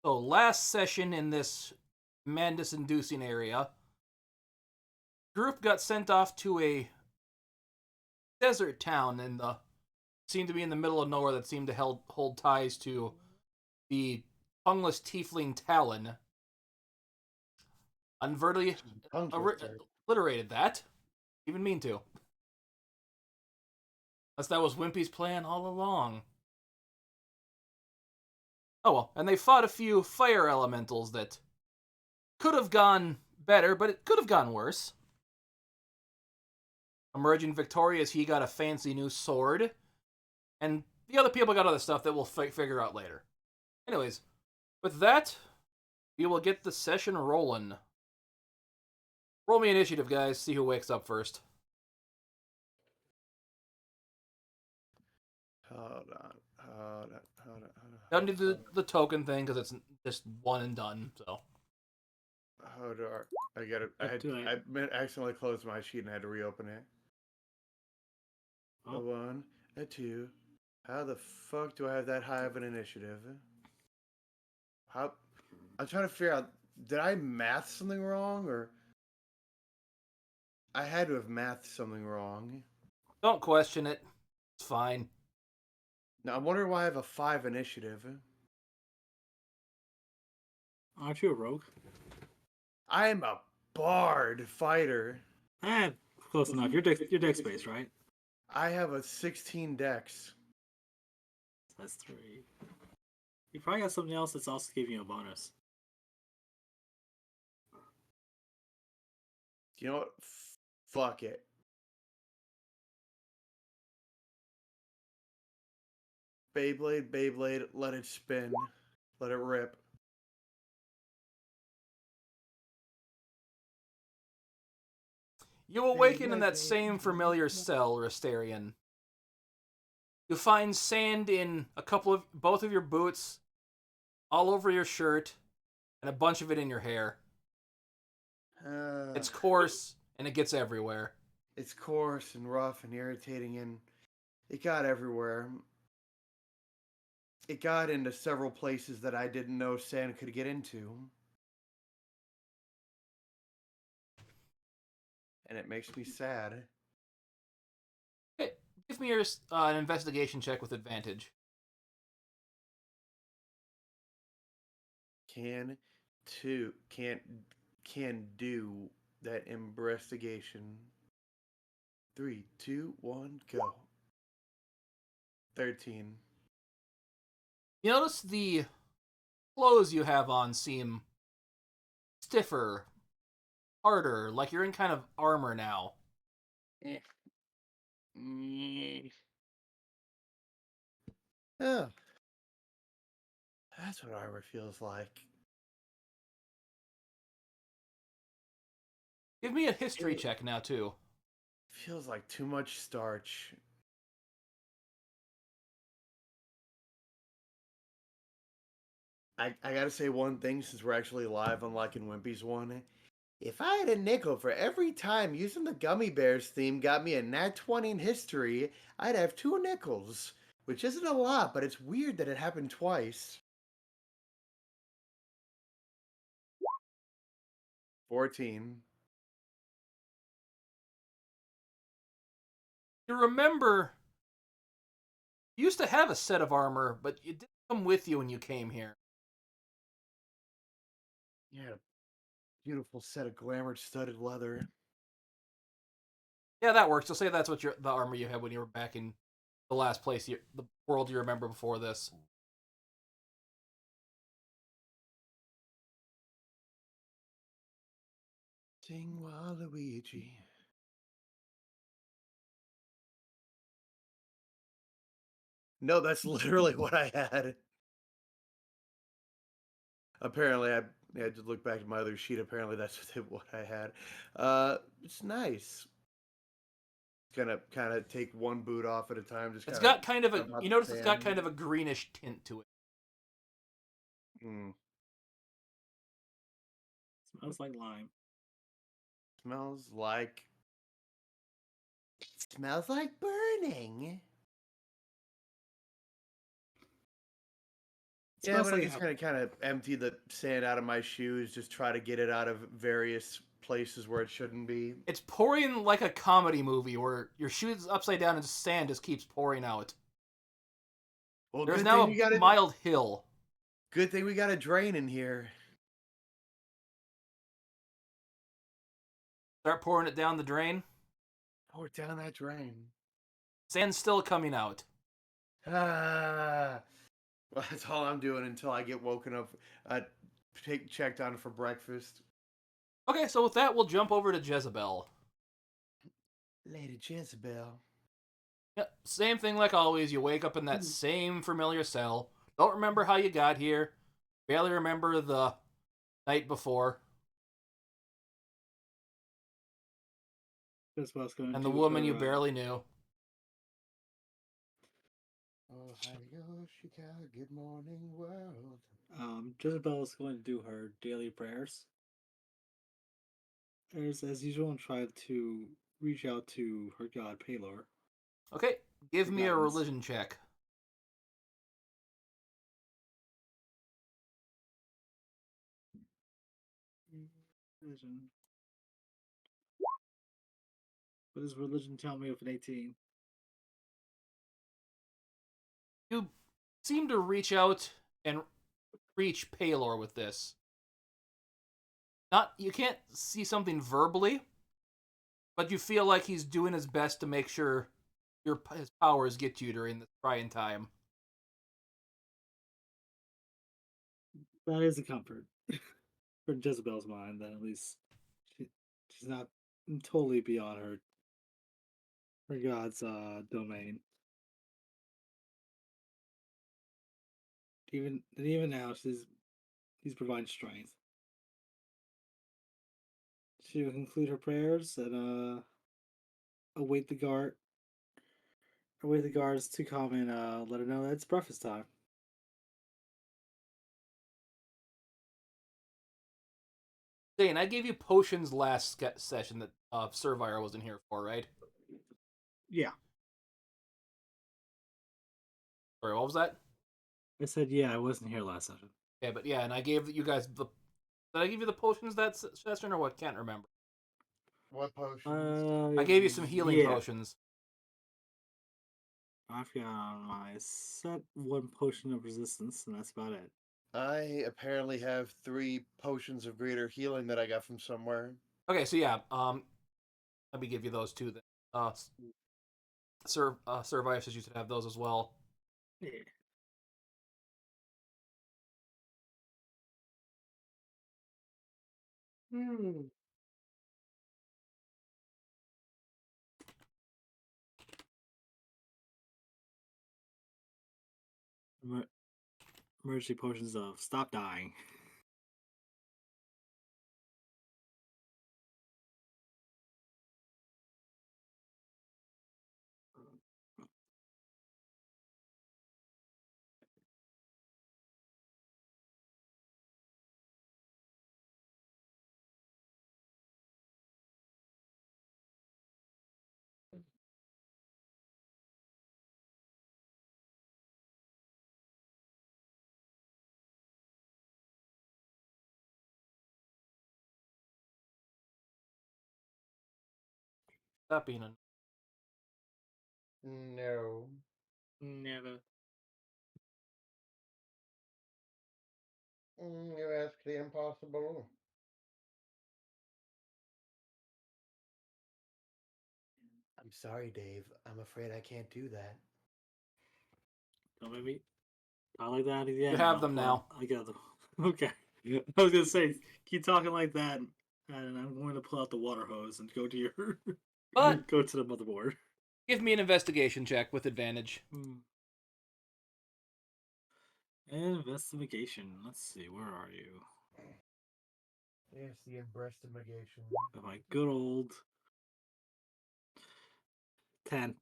So last session in this madness-inducing area, group got sent off to a desert town in the seemed to be in the middle of nowhere that seemed to hold ties to the tongueless tiefling Talon. Unvertly Tongue twister. alliterated that. Even mean to. Unless that was Wimpy's plan all along. Oh well, and they fought a few fire elementals that could have gone better, but it could have gone worse. Emerging victorious, he got a fancy new sword, and the other people got other stuff that we'll figure out later. Anyways, with that, we will get the session rolling. Roll me initiative, guys. See who wakes up first. Hold on. Don't do the token thing because it's just one and done. So. Hold on. I got it. I accidentally closed my sheet and had to reopen it. Oh. A 1, a 2. How the fuck do I have that high of an initiative? How? I'm trying to figure out. Did I math something wrong, or I had to have mathed something wrong? Don't question it. It's fine. Now I'm wondering why I have a 5 initiative. Aren't you a rogue? I am a bard fighter. Close enough. Your dex base, right? I have a 16 dex. That's 3. You probably got something else that's also giving you a bonus. You know what? Fuck it. Beyblade, let it spin. Let it rip. You awaken in that same familiar cell, Restarian. You find sand in both of your boots, all over your shirt, and a bunch of it in your hair. It's coarse, and it gets everywhere. It's coarse and rough and irritating, and it got everywhere. It got into several places that I didn't know sand could get into. And it makes me sad. Okay, give me an investigation check with advantage. Can do that investigation. 3, 2, 1, go. 13. You notice the clothes you have on seem stiffer, harder, like you're in kind of armor now. Oh. That's what armor feels like. Give me a history check now, too. Feels like too much starch. I gotta say one thing since we're actually live on Like and Wimpy's one. If I had a nickel for every time using the Gummy Bears theme got me a nat 20 in history, I'd have 2 nickels. Which isn't a lot, but it's weird that it happened twice. 14. You remember you used to have a set of armor, but it didn't come with you when you came here. Yeah, beautiful set of glamour studded leather. Yeah, that works. You'll say that's what the armor you had when you were back in the last place, the world you remember before this. Sing Waluigi. No, that's literally what I had. Apparently, I had to look back at my other sheet. Apparently, that's what I had. It's nice. Gonna kind of take one boot off at a time. Just It's kinda got kind of a. You notice it's got kind of a greenish tint to it. Smells like lime. Smells like. It smells like burning. Yeah, Smells but I like just kind of empty the sand out of my shoes, just try to get it out of various places where it shouldn't be. It's pouring like a comedy movie where your shoe's upside down and sand just keeps pouring out. Well, There's now a mild hill. good thing we got a drain in here. Start pouring it down the drain. Pour down that drain. Sand's still coming out. Ah, well, that's all I'm doing until I get woken up, checked on for breakfast. Okay, so with that, we'll jump over to Jezebel. Lady Jezebel. Yep, same thing like always. You wake up in that same familiar cell. Don't remember how you got here. Barely remember the night before. That's what I was going to And do the woman her, you barely knew. Ohio, Chicago, good morning, world. Jezebel is going to do her daily prayers. As usual, and try to reach out to her god Palor. Okay, give me a Guidance. religion check. Religion. What does religion tell me with an 18? You seem to reach out and reach Palor with this. You can't see something verbally, but you feel like he's doing his best to make sure his powers get to you during this trying time. That is a comfort for Jezebel's mind. That at least she's not totally beyond her god's domain. Even now, he's providing strength. She will conclude her prayers and await the guard. Await the guards to come and let her know that it's breakfast time. Dane, I gave you potions last session that Servire wasn't here for, right? Yeah, Sorry, what was that? I said yeah. I wasn't here last session. Okay, but yeah, and I gave you guys the. Did I give you the potions that session or what? Can't remember. What potions? I gave you some healing yeah. potions. I've got my set one potion of resistance, and that's about it. I apparently have 3 potions of greater healing that I got from somewhere. Okay, so yeah, let me give you those two then. Servire says you should have those as well. Yeah. Emergency potions of stop dying. That being a No. Never. You ask the impossible. I'm sorry, Dave. I'm afraid I can't do that. Don't make me talk like that again. You have them now. I got them. Okay. I was gonna say, keep talking like that, and I'm going to pull out the water hose and go to your But go to the motherboard. give me an investigation check with advantage. Investigation. Let's see, where are you? Yes, the investigation. My good old 10.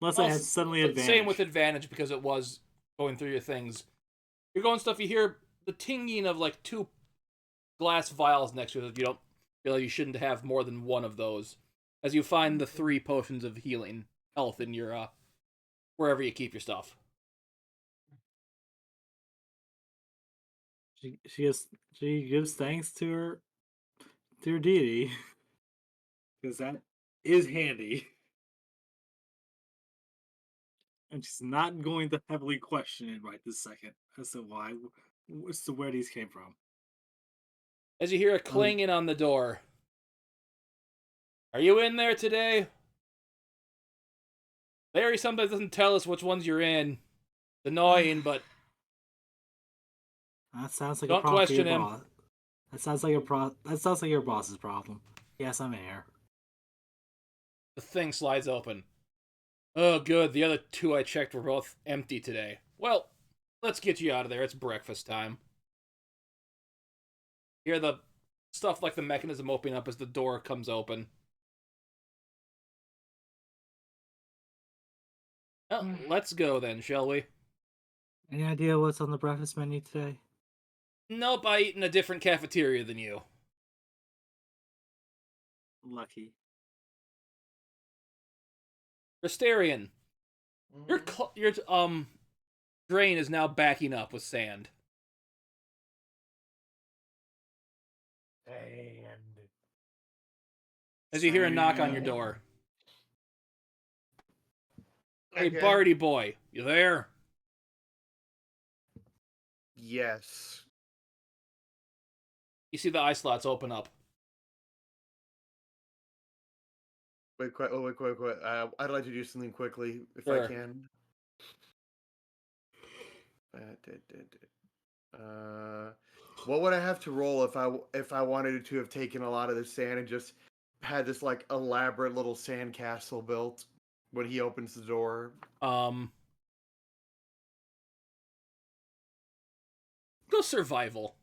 Unless Well, I had suddenly advantage. Same with advantage because it was going through your things. You're going stuff. You hear the tinging of like 2 glass vials next to it. You don't feel like you shouldn't have more than one of those. As you find the 3 potions of healing health in your wherever you keep your stuff. she gives thanks to her deity because that is handy, and she's not going to heavily question it right this second as to why, as to where these came from. As you hear a clanging on the door. Are you in there today? Larry sometimes doesn't tell us which ones you're in. It's annoying, but That sounds like don't a problem for your question him. boss. That sounds like your boss's problem. Yes, I'm here. The thing slides open. Oh, good. The other two I checked were both empty today. Well, let's get you out of there. It's breakfast time. You hear the stuff like the mechanism opening up as the door comes open. Well, let's go then, shall we? Any idea what's on the breakfast menu today? Nope, I eat in a different cafeteria than you. Lucky. Restarian, your Mhm. drain is now backing up with sand. And As you hear a knock on your door. Hey, okay. Barty boy, you there? Yes. You see the eye slots open up. Wait, quick. I'd like to do something quickly if Sure. I can. What would I have to roll if I wanted to have taken a lot of the sand and just had this like elaborate little sand castle built when he opens the door? Go survival.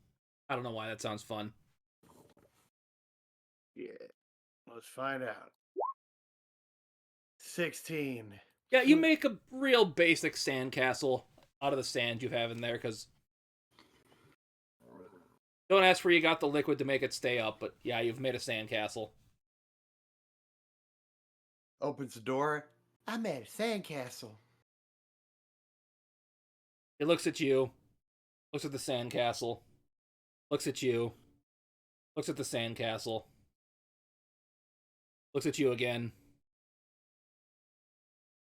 I don't know why that sounds fun. Yeah. Let's find out. 16. Yeah, you make a real basic sandcastle out of the sand you have in there, because don't ask where you got the liquid to make it stay up, but yeah, you've made a sandcastle. Opens the door. I made a sandcastle. It looks at you, looks at the sandcastle, looks at you, looks at the sandcastle, looks at you again,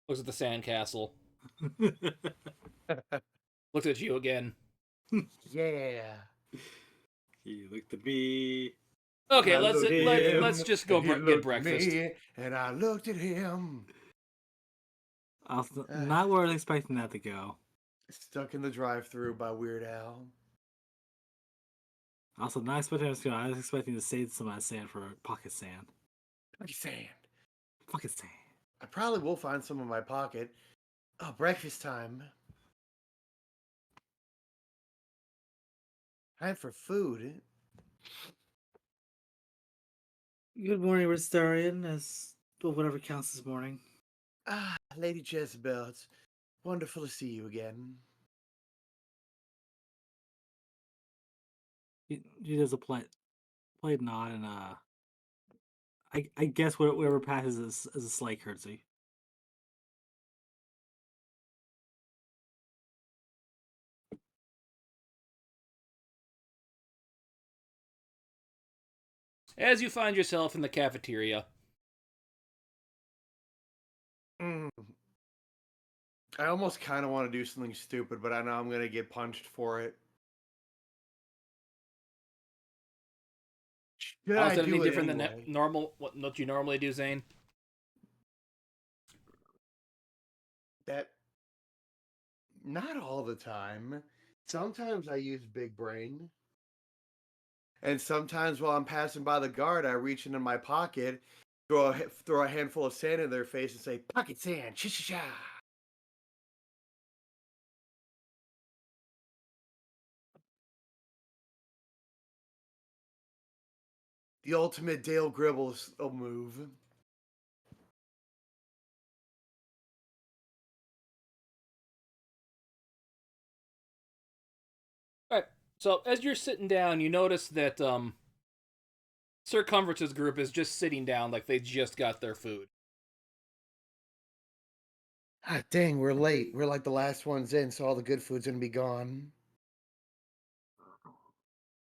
looks at the sandcastle, looks at you again. Yeah. You looked at me. Okay, I let's looked at him, let's just go and he get looked at breakfast. me, and I looked at him. I was not where I was expecting that to go. Stuck in the drive-thru by Weird Al. Also, not expecting it to go. I was expecting to save some of that sand for pocket sand. Like sand. Pocket sand. I probably will find some in my pocket. Oh, breakfast time. Time for food. Good morning, Restarian, as well, whatever counts this morning. Ah, Lady Jezebel, it's wonderful to see you again. She does a played nod, and I guess whoever passes is a slight curtsy. As you find yourself in the cafeteria. Mm. I almost kind of want to do something stupid, but I know I'm going to get punched for it. Should How I is that do any it different anyway? than normal? What you normally do, Zane? That not all the time. Sometimes I use big brain. And sometimes while I'm passing by the guard, I reach into my pocket, throw a handful of sand in their face and say, "Pocket sand, cha cha cha." The ultimate Dale Gribbles move. All right. So as you're sitting down, you notice that Circumference's group is just sitting down, like they just got their food. Ah, dang, we're late. We're like the last ones in, so all the good food's gonna be gone.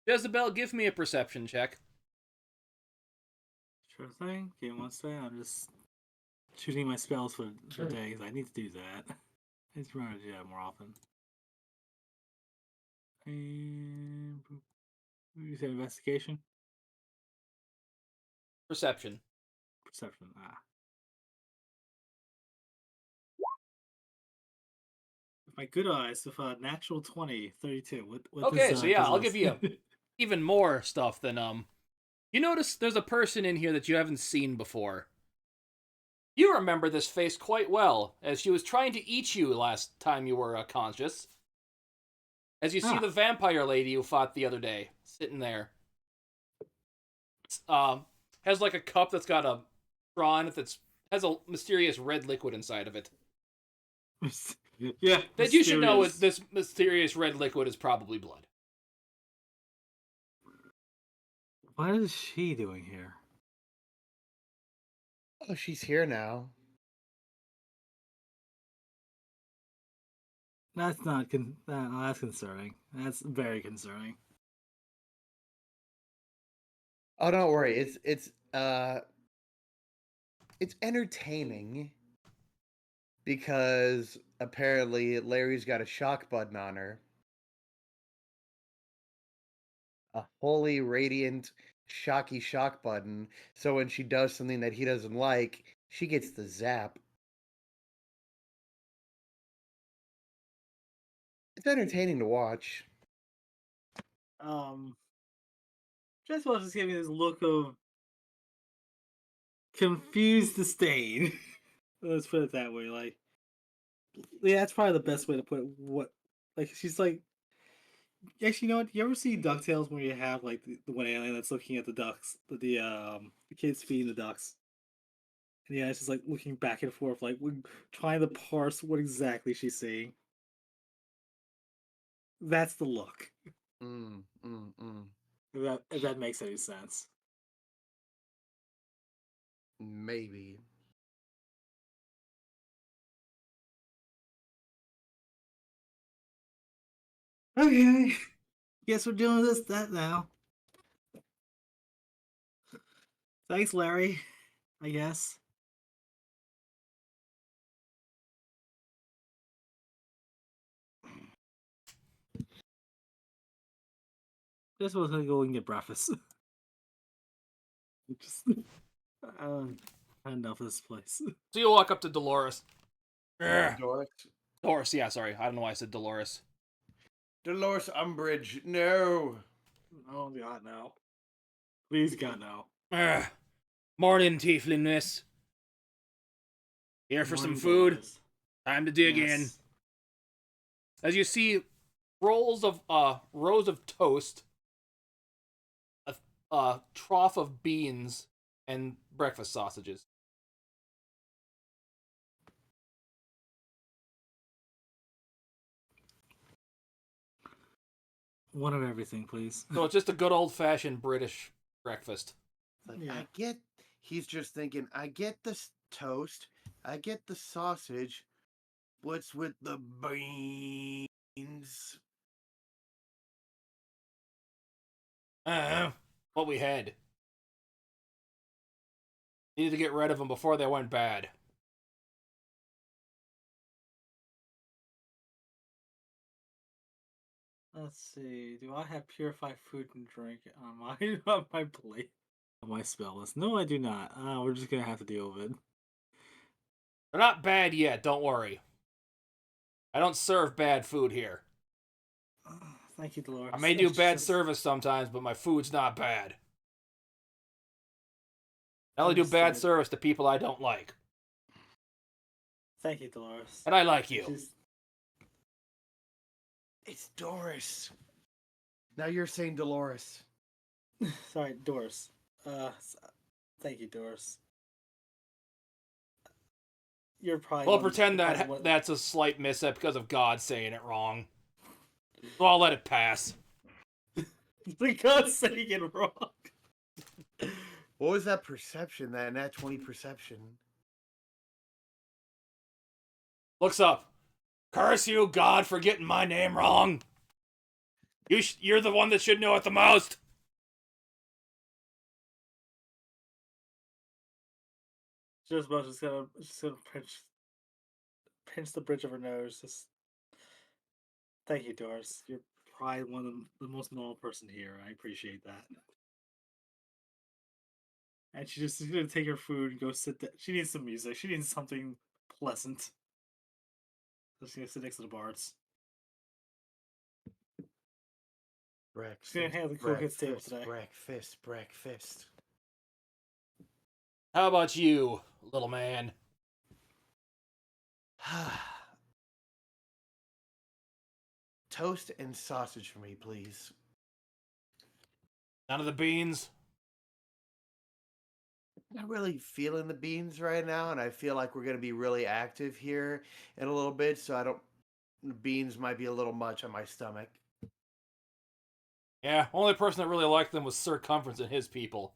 Jezebel, give me a perception check. Sure thing. Give me one second. I'm just shooting my spells for the day because I need to do that. I need to remember to do that more often. And you said investigation, Perception. perception. With my good eyes, with a natural 20, 32. What Okay, does, so yeah, does I'll this- give you even more stuff than You notice there's a person in here that you haven't seen before. You remember this face quite well, as she was trying to eat you last time you were conscious. As you see Ah. the vampire lady you fought the other day, sitting there. Has like a cup that's got a straw in it that's has a mysterious red liquid inside of it. Yeah. That you should know mysterious. this mysterious red liquid is probably blood. What is she doing here? Oh, she's here now. That's not that's concerning. That's very concerning. Oh, don't worry. It's entertaining because apparently Larry's got a shock button on her. A holy radiant shocky shock button. So when she does something that he doesn't like, she gets the zap. It's entertaining to watch. Jezebel just gave me this look of confused disdain. Let's put it that way. Like, yeah, that's probably the best way to put it. What, like, she's like, actually, you know what? You ever see Ducktales where you have like the one alien that's looking at the ducks, the kids feeding the ducks, and yeah, it's just like looking back and forth, like trying to parse what exactly she's saying. That's the look. If that makes any sense. Maybe. Okay. Guess we're doing that now. Thanks, Larry. I guess. Guess we're gonna go and get breakfast. Just enough of this place. So you walk up to Dolores. Doris. Dolores, yeah, sorry. I don't know why I said Dolores. Dolores Umbridge, no. Oh God, no! Please, God, no! Morning, tiefling miss. Here for some Morning, food. Dolores. Time to dig in. Yes. As you see rows of toast, a trough of beans, and breakfast sausages. One of everything, please. So it's just a good old-fashioned British breakfast. Like, Yeah. he's just thinking, I get the toast, I get the sausage. What's with the beans? What we had. Needed to get rid of them before they went bad. Let's see. Do I have purified food and drink on my on my plate? On my spell list? No, I do not. We're just gonna have to deal with it. They're not bad yet, don't worry. I don't serve bad food here. Thank you, Dolores. I may do It's bad just- service sometimes, but my food's not bad. I only do bad Understood. service to people I don't like. Thank you, Dolores. And I like you. Just- It's Doris. Now you're saying Dolores. Sorry, Doris. Thank you, Doris. You're probably. We'll one- pretend probably that one- that's a slight mishap because of God saying it wrong. So I'll let it pass. because saying it wrong. What was that perception? That nat 20 perception? Looks up. Curse you, God, for getting my name wrong. You're the one that should know it the most. Jezebel's just gonna pinch the bridge of her nose. Just thank you, Doris. You're probably one of the most normal person here. I appreciate that. And she's gonna take her food and go sit there. She needs some music. She needs something pleasant. So she's gonna sit next to the Bards. Breakfast. She's gonna have the cool kids table today. Breakfast. How about you, little man? Toast and sausage for me, please. None of the beans? Not really feeling the beans right now, and I feel like we're going to be really active here in a little bit, so I don't. Beans might be a little much on my stomach. Yeah, only person that really liked them was Circumference and his people.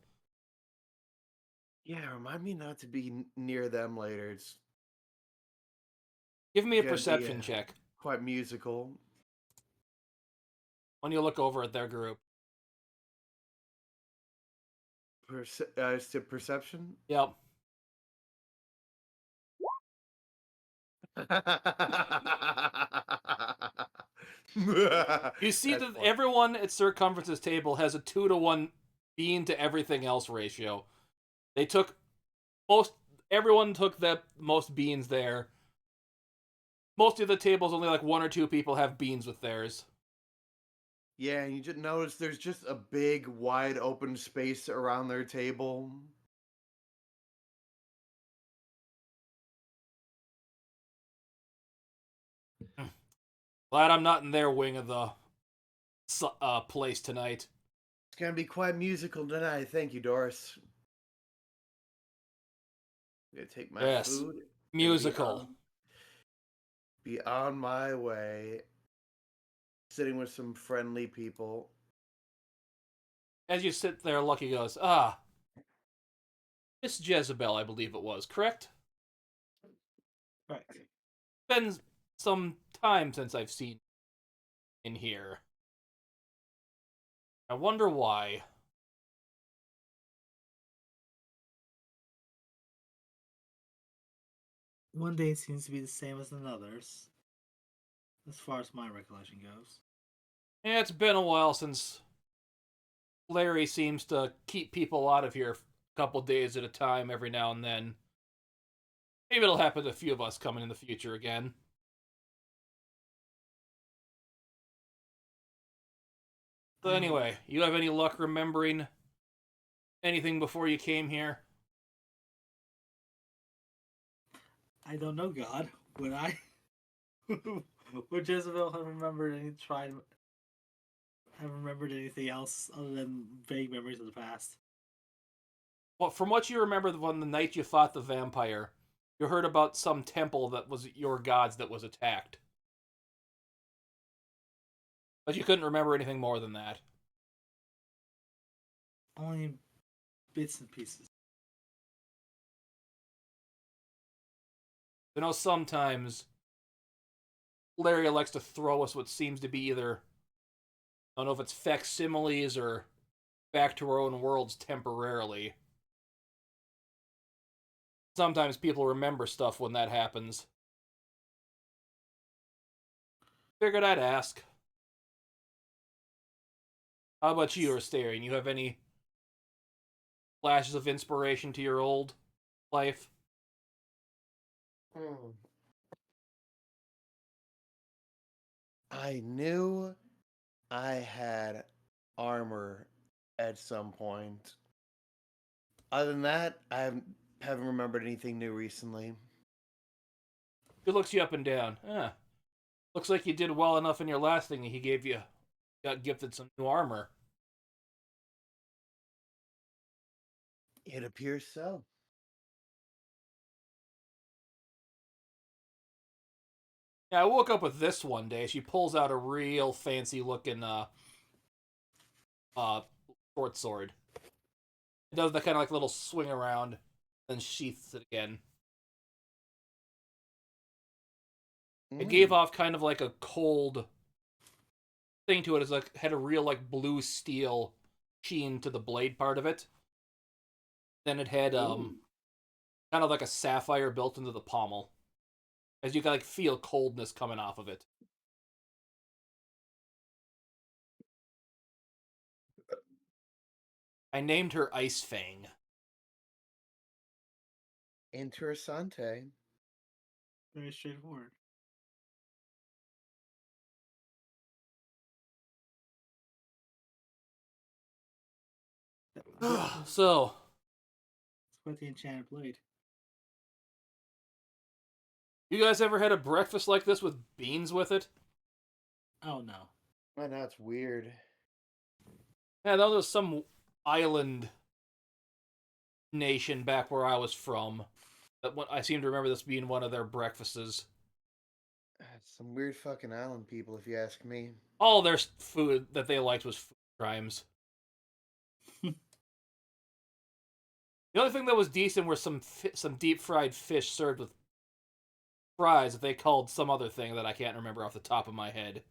Yeah, remind me not to be near them later. It's Give me a gonna be, perception check quite musical. when you look over at their group. Is it perception? Yep. You see That's that funny. everyone at Circumference's table has a 2-to-1 bean to everything else ratio. They took everyone took the most beans there. Most of the tables, only like 1 or 2 people have beans with theirs. Yeah, and you just notice there's just a big, wide open space around their table. Glad I'm not in their wing of the place tonight. It's gonna be quite musical tonight. Thank you, Doris. I'm gonna take my Yes, food. and musical. Be on my way. Sitting with some friendly people. As you sit there, Lucky goes, Miss Jezebel, I believe it was, correct? Right. Been some time since I've seen in here. I wonder why. One day seems to be the same as another's, as far as my recollection goes. Yeah, it's been a while since Larry seems to keep people out of here a couple days at a time every now and then. Maybe it'll happen to a few of us coming in the future again. So anyway, you have any luck remembering anything before you came here? I don't know, God. Would I? Would Jezebel have remembered have remembered anything else other than vague memories of the past? Well, from what you remember on the night you fought the vampire, you heard about some temple that was your god's that was attacked. But you couldn't remember anything more than that. Only bits and pieces. You know, sometimes Larry likes to throw us what seems to be either, I don't know if it's facsimiles or back to our own worlds temporarily. Sometimes people remember stuff when that happens. Figured I'd ask. How about you, Astarion? You have any flashes of inspiration to your old life? I knew I had armor at some point. Other than that, haven't remembered anything new recently. He looks you up and down. Looks like you did well enough in your last thing that he gave you. Got gifted some new armor. It appears so. Yeah, I woke up with this one day. She pulls out a real fancy looking short sword. It does the kind of like little swing around, then sheaths it again. It gave off kind of like a cold, thing to it is like had a real like blue steel sheen to the blade part of it. Then it had Ooh. kind of like a sapphire built into the pommel, as you can like feel coldness coming off of it. I named her Ice Fang. Interessante. Very straightforward. It's So, quite the enchanted blade. you guys ever had a breakfast like this with beans with it? Oh no. I know it's weird. Yeah, that was some island nation back where I was from. That I seem to remember this being one of their breakfasts. Some weird fucking island people, if you ask me. All their food that they liked was food crimes. The only thing that was decent were some deep fried fish served with fries that they called some other thing that I can't remember off the top of my head.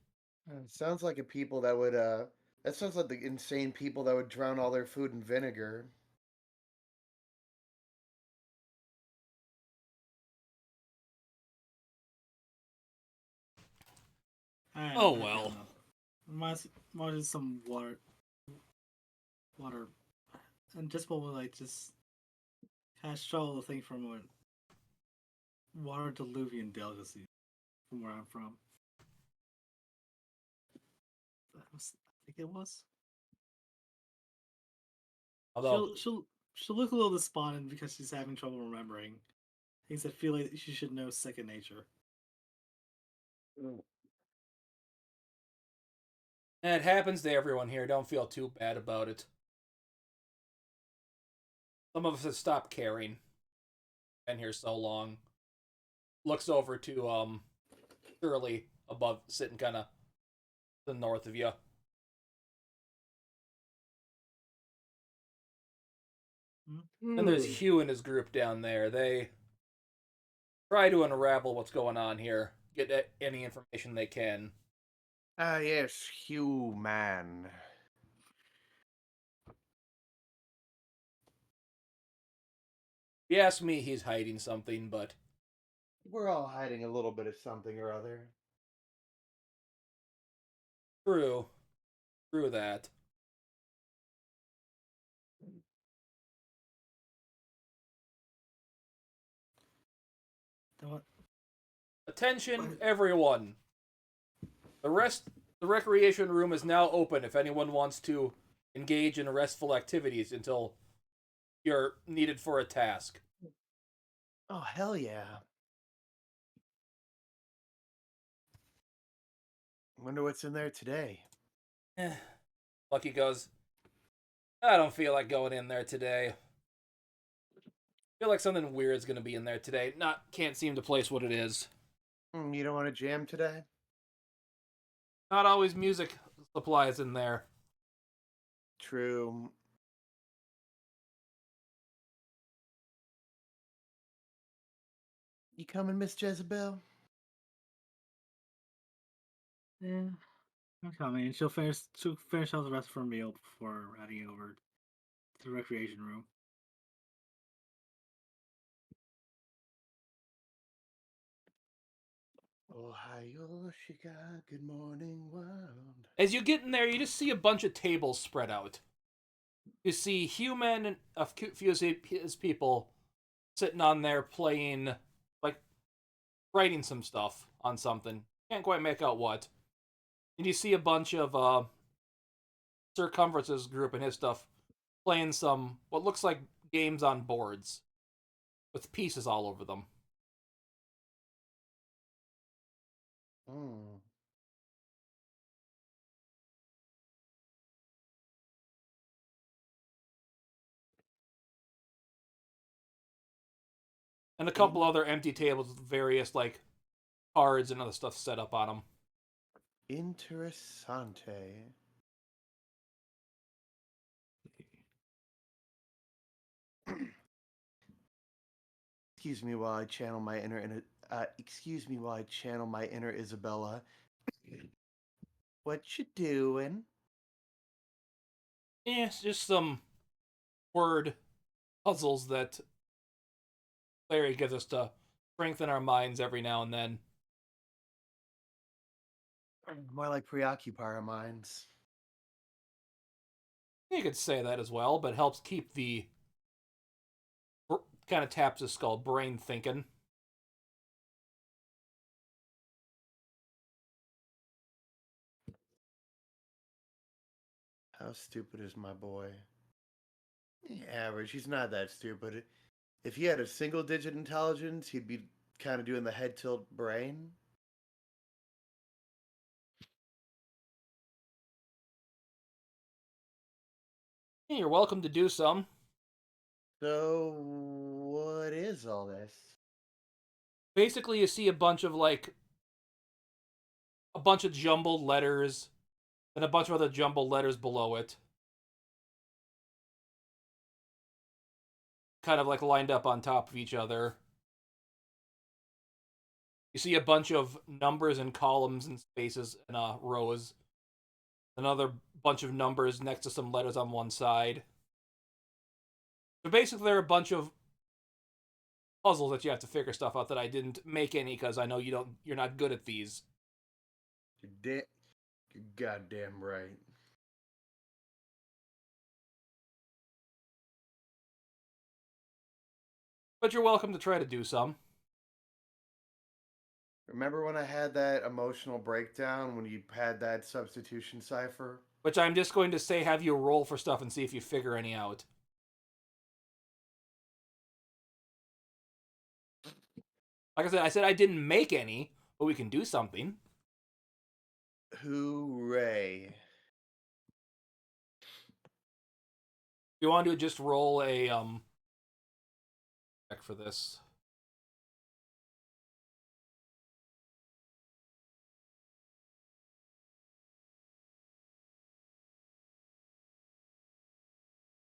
Sounds like a people that would that sounds like the insane people that would drown all their food in vinegar. Oh well. Reminds some water, and just what like just kind of struggle to think from what water diluvian delicacy from where I'm from. I think it was. Although, She'll look a little despondent because she's having trouble remembering things that feel like she should know second nature. it happens to everyone here. Don't feel too bad about it. Some of us have stopped caring. Been here so long. Looks over to Shirley above, sitting kind of to the north of you. And there's Hugh and his group down there. They try to unravel what's going on here, get any information they can. Ah, yes, human. If you ask me, he's hiding something, but We're all hiding a little bit of something or other. true. True that. What? Attention, everyone. The recreation room is now open if anyone wants to engage in restful activities until you're needed for a task. Oh, hell yeah. Wonder what's in there today. Lucky goes, I don't feel like going in there today. Feel like something weird's gonna be in there today. Can't seem to place what it is. You don't want to jam today? Not always music supplies in there. True. You coming, Miss Jezebel? Yeah, I'm coming. She'll finish out the rest of her meal before heading over to the recreation room. Ohio, Chicago, good morning, world. As you get in there, you just see a bunch of tables spread out. You see human and a few of his people sitting on there playing, like, writing some stuff on something. Can't quite make out what. And you see a bunch of Circumference's group and his stuff playing some, what looks like games on boards with pieces all over them. Hmm. And a couple other empty tables with various, like, cards and other stuff set up on them. Interessante. Excuse me while I channel my inner excuse me while I channel my inner Isabella. What you doing? Yeah, it's just some word puzzles that Larry gives us to strengthen our minds every now and then. More like preoccupy our minds. You could say that as well, but helps keep the kind of taps his skull, brain thinking. How stupid is my boy? Average. He's not that stupid. If he had a single digit intelligence, he'd be kind of doing the head tilt brain. Yeah, you're welcome to do some. So, what is all this? Basically, you see a bunch of jumbled letters and a bunch of other jumbled letters below it. Kind of like lined up on top of each other. You see a bunch of numbers and columns and spaces and rows. Another bunch of numbers next to some letters on one side. So basically, there are a bunch of puzzles that you have to figure stuff out that I didn't make any because I know you're not good at these. You're goddamn right. But you're welcome to try to do some. Remember when I had that emotional breakdown when you had that substitution cipher? Which I'm just going to say have you roll for stuff and see if you figure any out. Like I said I didn't make any, but we can do something. Hooray. If you want to just roll a check for this.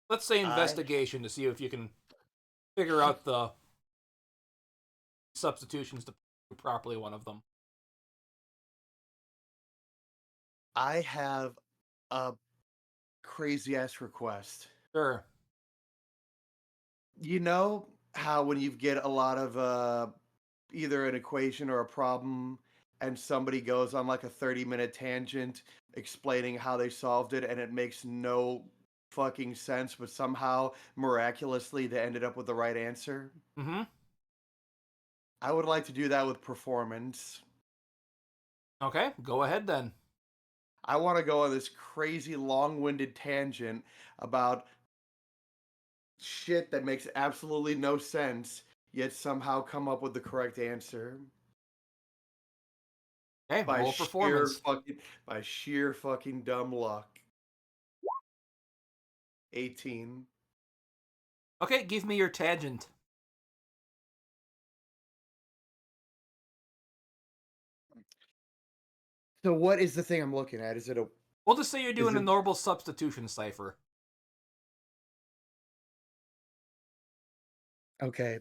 Let's say investigation to see if you can figure out the substitutions to properly one of them. I have a crazy ass request. Sure. You know how when you get a lot of either an equation or a problem and somebody goes on like a 30-minute tangent explaining how they solved it and it makes no fucking sense, but somehow miraculously they ended up with the right answer? Mm-hmm. I would like to do that with performance. Okay, go ahead then. I want to go on this crazy long-winded tangent about shit that makes absolutely no sense, yet somehow come up with the correct answer Okay, by roll performance. sheer fucking dumb luck. 18. Okay, give me your tangent. So what is the thing I'm looking at? Is it a We'll just say you're doing is a it normal substitution cipher. okay?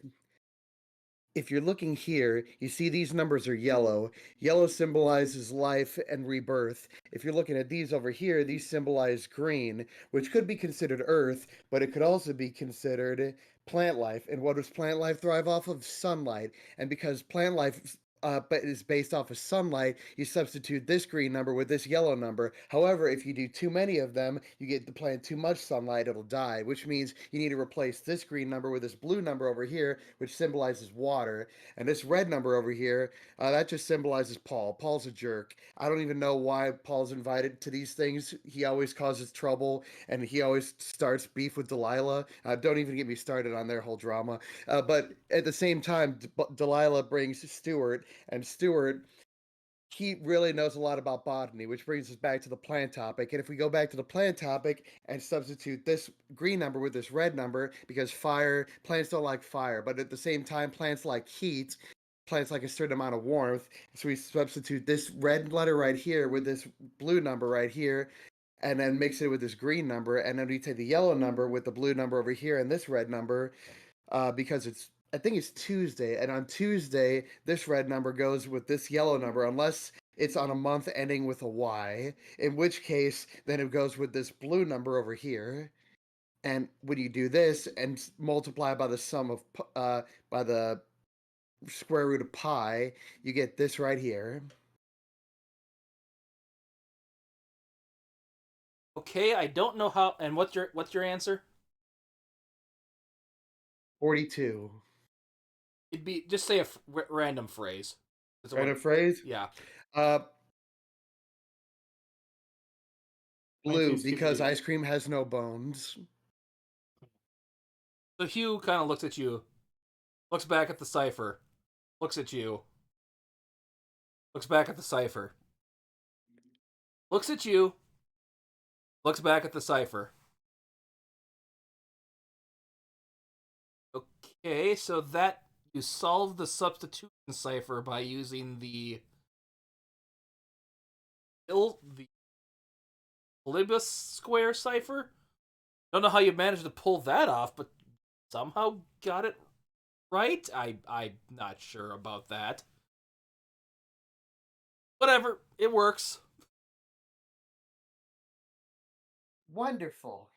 If you're looking here, you see these numbers are yellow. Yellow symbolizes life and rebirth. If you're looking at these over here, these symbolize green, which could be considered earth, but it could also be considered plant life. And what does plant life thrive off of? Sunlight. And because plant life but is based off of sunlight, you substitute this green number with this yellow number. However, if you do too many of them, you get the plant too much sunlight, it'll die, which means you need to replace this green number with this blue number over here, which symbolizes water. And this red number over here, that just symbolizes Paul. Paul's a jerk. I don't even know why Paul's invited to these things. He always causes trouble, and he always starts beef with Delilah. Don't even get me started on their whole drama. But at the same time, Delilah brings Stuart, and Stuart, he really knows a lot about botany, which brings us back to the plant topic. And if we go back to the plant topic and substitute this green number with this red number, because plants don't like fire, but at the same time, plants like heat, plants like a certain amount of warmth. So we substitute this red letter right here with this blue number right here, and then mix it with this green number, and then we take the yellow number with the blue number over here and this red number, because I think it's Tuesday, and on Tuesday this red number goes with this yellow number, unless it's on a month ending with a Y, in which case, then it goes with this blue number over here. And when you do this and multiply by the sum of, by the square root of pi, you get this right here. Okay, I don't know how. And what's your answer? 42. It'd be just say a random phrase. Is it Right, a what- phrase? Yeah. Uh, My blue, team's because keeping it. ice cream has no bones. So Hugh kind of looks at you, looks back at the cipher, looks at you, looks back at the cipher, looks at you, looks back at the cipher. Okay, so that you solve the substitution cipher by using the Polybius square cipher. Don't know how you managed to pull that off, but somehow got it right. I'm not sure about that. Whatever, it works. Wonderful.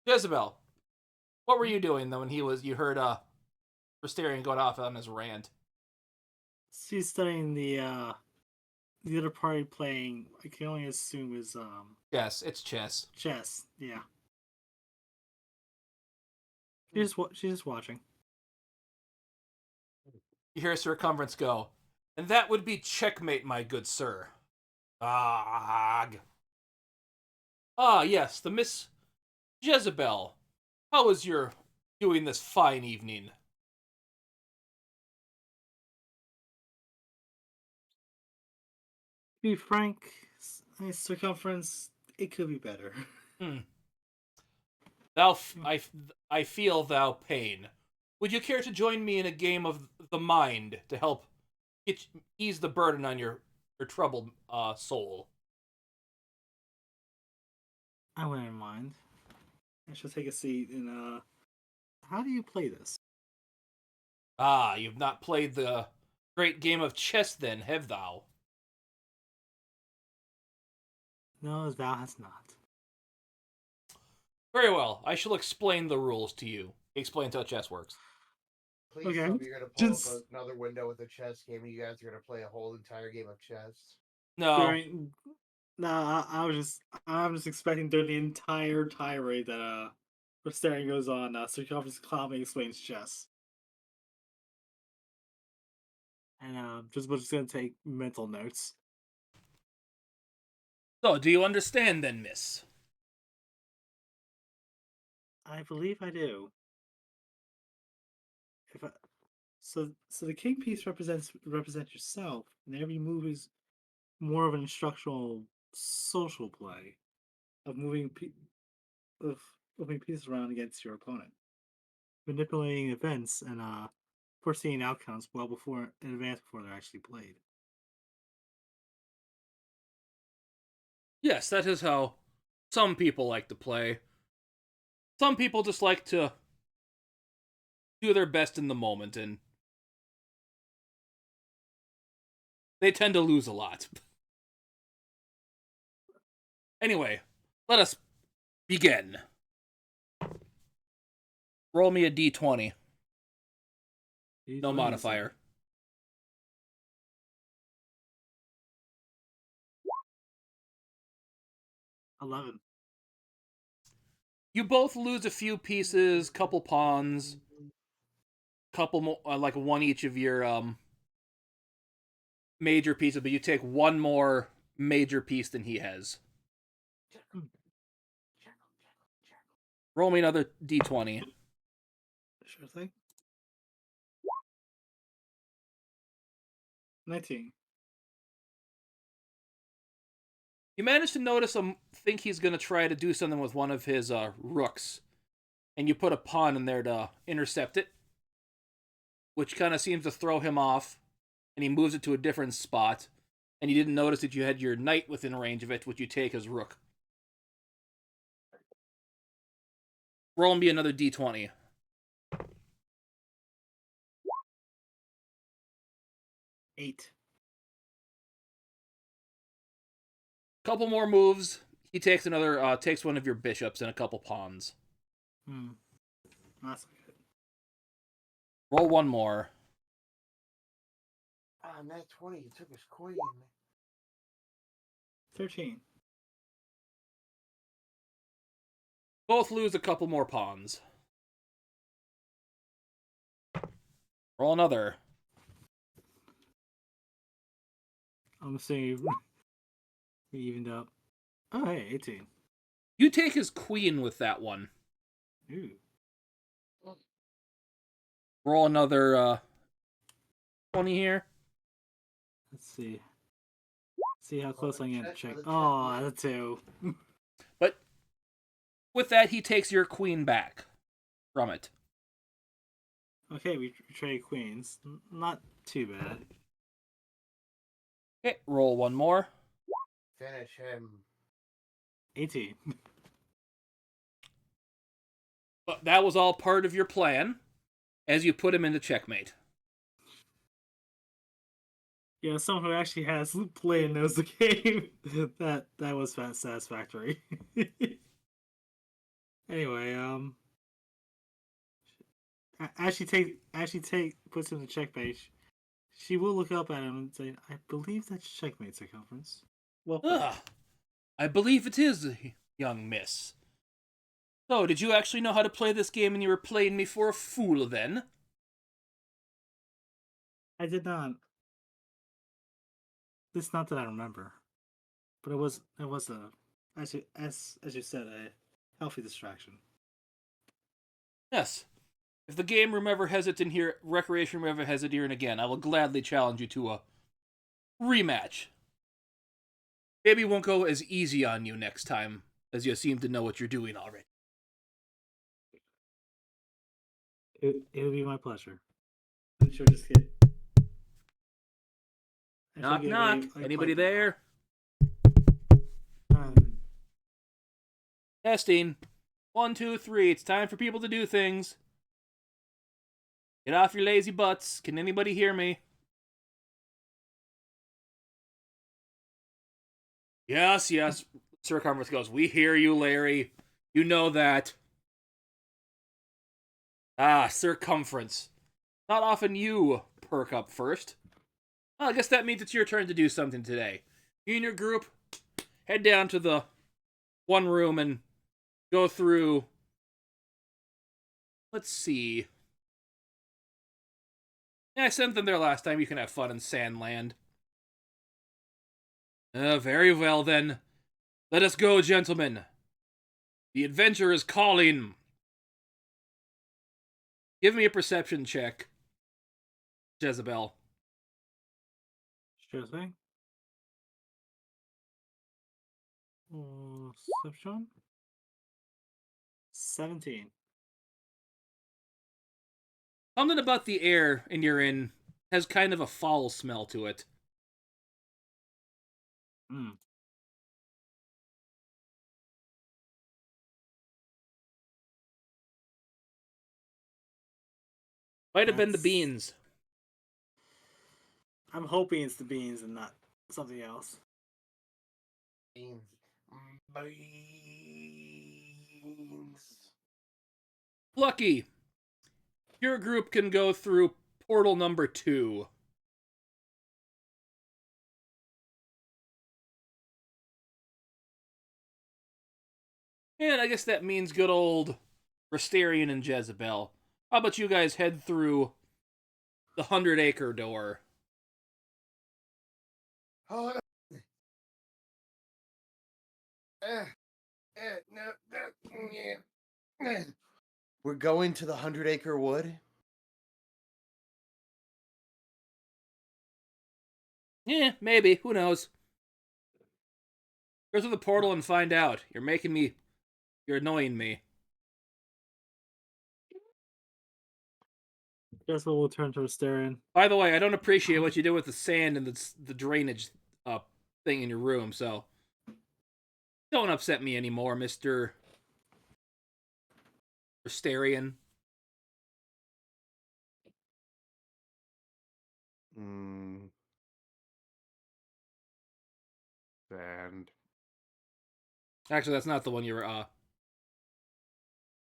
Jezebel, what were you doing though when you heard Restarian going off on his rant? She's studying the other party playing. I can only assume is Yes, it's chess. chess. Yeah. She's just watching. You hear Circumference go, and that would be checkmate, my good sir. Ah, yes, the Miss Jezebel. How is your doing this fine evening? To be frank, circumference, it could be better. I feel thou pain. Would you care to join me in a game of the mind to help ease the burden on your troubled soul? I wouldn't mind. I should take a seat and how do you play this? Ah, you've not played the great game of chess then, have thou? No, thou has not. Very well, I shall explain the rules to you. Explain how chess works. Please Okay. tell me you're going to pull Just- up another window with a chess game and you guys are going to play a whole entire game of chess. No, I'm just expecting during the entire tirade that Restarian goes on, circumference calmly explains chess. And we're just gonna take mental notes. so do you understand then, miss? I believe I do. If I, so the king piece represents yourself, and every move is more of an instructional social play of of moving pieces around against your opponent, manipulating events and foreseeing outcomes well before in advance before they're actually played. Yes, that is how some people like to play. Some people just like to do their best in the moment, and they tend to lose a lot. Anyway, let us begin. Roll me a d20. No modifier. $11. You both lose a few pieces, couple pawns, couple more, like one each of your major pieces, but you take one more major piece than he has. Roll me another d20. Sure thing. 19. You manage to notice him think he's going to try to do something with one of his rooks, and you put a pawn in there to intercept it, which kind of seems to throw him off, and he moves it to a different spot, and you didn't notice that you had your knight within range of it, which you take as rook. Roll me another d20. 8. Couple more moves. He takes takes one of your bishops and a couple pawns. That's good. Roll one more. Ah, nat 20. You took his queen. 13. Both lose a couple more pawns. Roll another. I'm assuming we evened up. Oh, hey, 18. You take his queen with that one. Ooh. Roll another 20 here. Let's see. See how close I am to check. check, Oh, yeah. the 2. But with that, he takes your queen back from it. Okay, we trade queens. Not too bad. Okay, roll one more. Finish him. 18. But that was all part of your plan as you put him into checkmate. Yeah, someone who actually has played and knows the game. that was satisfactory. Anyway, as she puts him in the checkmate, she will look up at him and say, "I believe that's checkmate circumference." Well played. I believe it is, young miss. So, did you actually know how to play this game and you were playing me for a fool then? I did not. It's not that I remember, but it was a as you said, a healthy distraction. Yes. If the game room ever has it in here, recreation room ever has it here and again, I will gladly challenge you to a rematch. Maybe it won't go as easy on you next time, as you seem to know what you're doing already. It'll be my pleasure. I'm sure just get. Knock, knock. Anybody there? Testing. 1, 2, 3. It's time for people to do things. Get off your lazy butts. Can anybody hear me? Yes, yes. Circumference goes, we hear you, Larry. You know that. Ah, circumference. Not often you perk up first. Well, I guess that means it's your turn to do something today. You and your group head down to the one room and go through. Let's see. Yeah, I sent them there last time. You can have fun in Sandland. Very well then. Let us go, gentlemen. The adventure is calling. Give me a perception check, Jezebel. Sure thing. Perception. 17. Something about the air and you're in has kind of a foul smell to it. Hmm. Might have been the That's- beans. I'm hoping it's the beans and not something else. Beans. Beans. Lucky. Your group can go through portal number 2. And I guess that means good old Rastarian and Jezebel. How about you guys head through the 100-acre door? Hold on. We're going to the 100-acre wood. Yeah, maybe. Who knows? Go through the portal and find out. You're annoying me. Guess we'll turn to Asterion. By the way, I don't appreciate what you did with the sand and the drainage thing in your room, so don't upset me anymore, Mr. Rastarian. Sand. Actually, that's not the one you were. It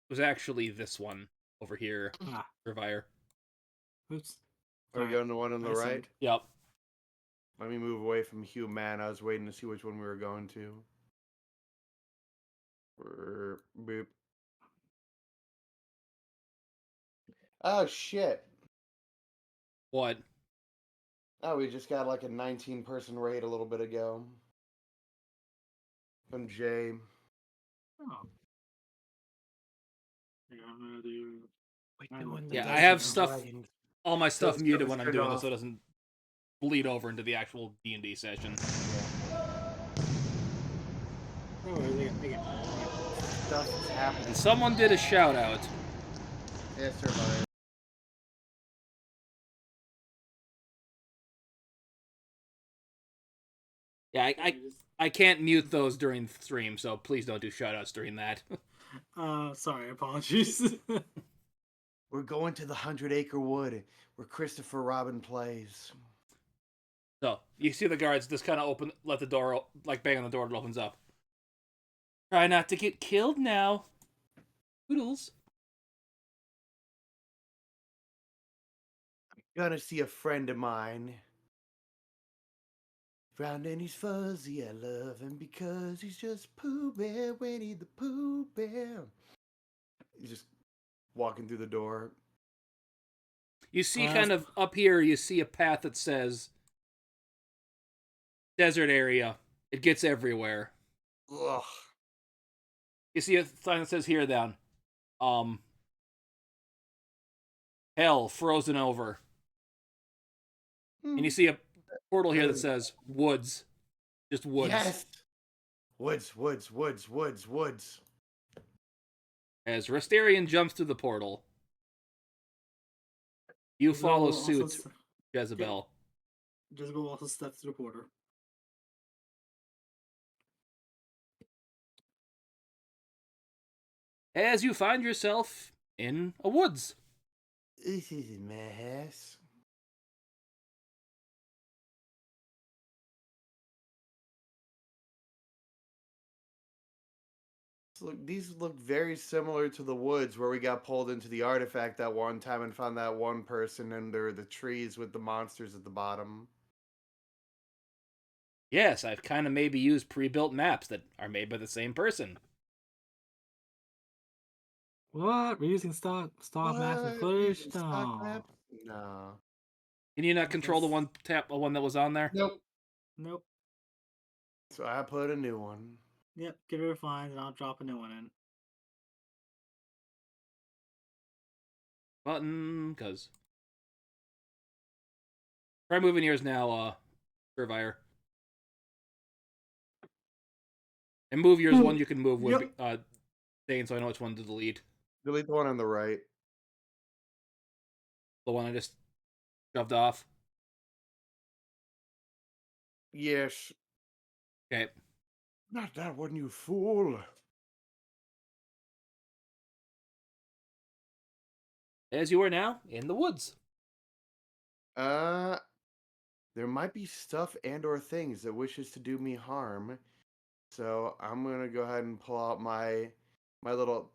was actually this one over here, Ah, Revire. oops. Are we Alright, going to one on the I right? assumed. Yep. Let me move away from human. I was waiting to see which one we were going to. Boop. Oh shit! What? Oh, we just got like a 19-person raid a little bit ago. From Jay. Oh. Yeah, I'm gonna do. We I'm doing the Yeah, I desert have now. stuff. All my stuff Those muted guys when I'm turned doing this, off. so it doesn't bleed over into the actual D&D session. No worries, I get Stuff is happening. And someone did a shout out. Yes, sir, Ryan. Yeah, I can't mute those during the stream, so please don't do shout outs during that. Sorry, apologies. We're going to the 100-Acre Wood where Christopher Robin plays. So you see the guards just kind of let the door, like bang on the door, it opens up. Try not to get killed now. Poodles. Gonna see a friend of mine. Round and he's fuzzy, I love him because he's just Pooh Bear, Winnie the Pooh Bear. He's just walking through the door. You see kind of up here, you see a path that says desert area. It gets everywhere. Ugh. You see a sign that says here then. Hell, frozen over. And you see a portal here that says woods. Just woods. Yes! Woods, woods, woods, woods, woods. As Restarian jumps through the portal, you follow Jezebel also suit, Jezebel. Jezebel also steps to the porter. As you find yourself in a woods. This is a mess. Look, these look very similar to the woods where we got pulled into the artifact that one time and found that one person under the trees with the monsters at the bottom. Yes, I've kind of maybe used pre-built maps that are made by the same person. What? We're using stock maps and footage? Stock No. map? No. Can you not control the one that was on there? Nope. Nope. So I put a new one. Yep, get rid of fines and I'll drop a new one in. Button, because... Try moving yours now, Survivor. And move yours one you can move with, Dane, so I know which one to delete. Delete the one on the right. The one I just shoved off. Yes. Okay. Not that one, you fool. As you are now in the woods. There might be stuff and or things that wishes to do me harm. So I'm gonna go ahead and pull out my little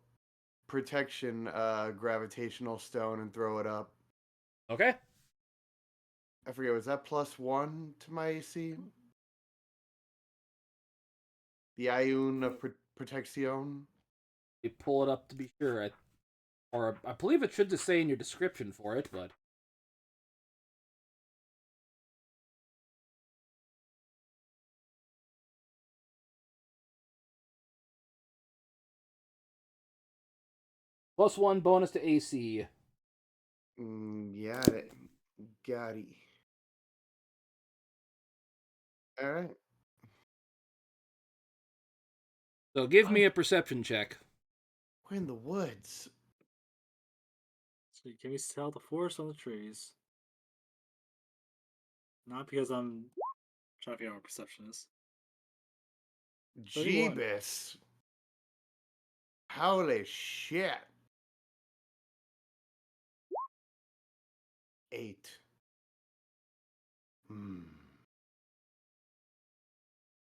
protection gravitational stone and throw it up. Okay. I forget, was that +1 to my AC? The Ioun of Protection? You pull it up to be sure. I believe it should just say in your description for it, but... +1 bonus to AC. Yeah, got it. Alright. So give me a perception check. We're in the woods. So can we tell the forest on the trees? Not because I'm trying to figure out what perception is. 31. Jeebus. Holy shit. 8.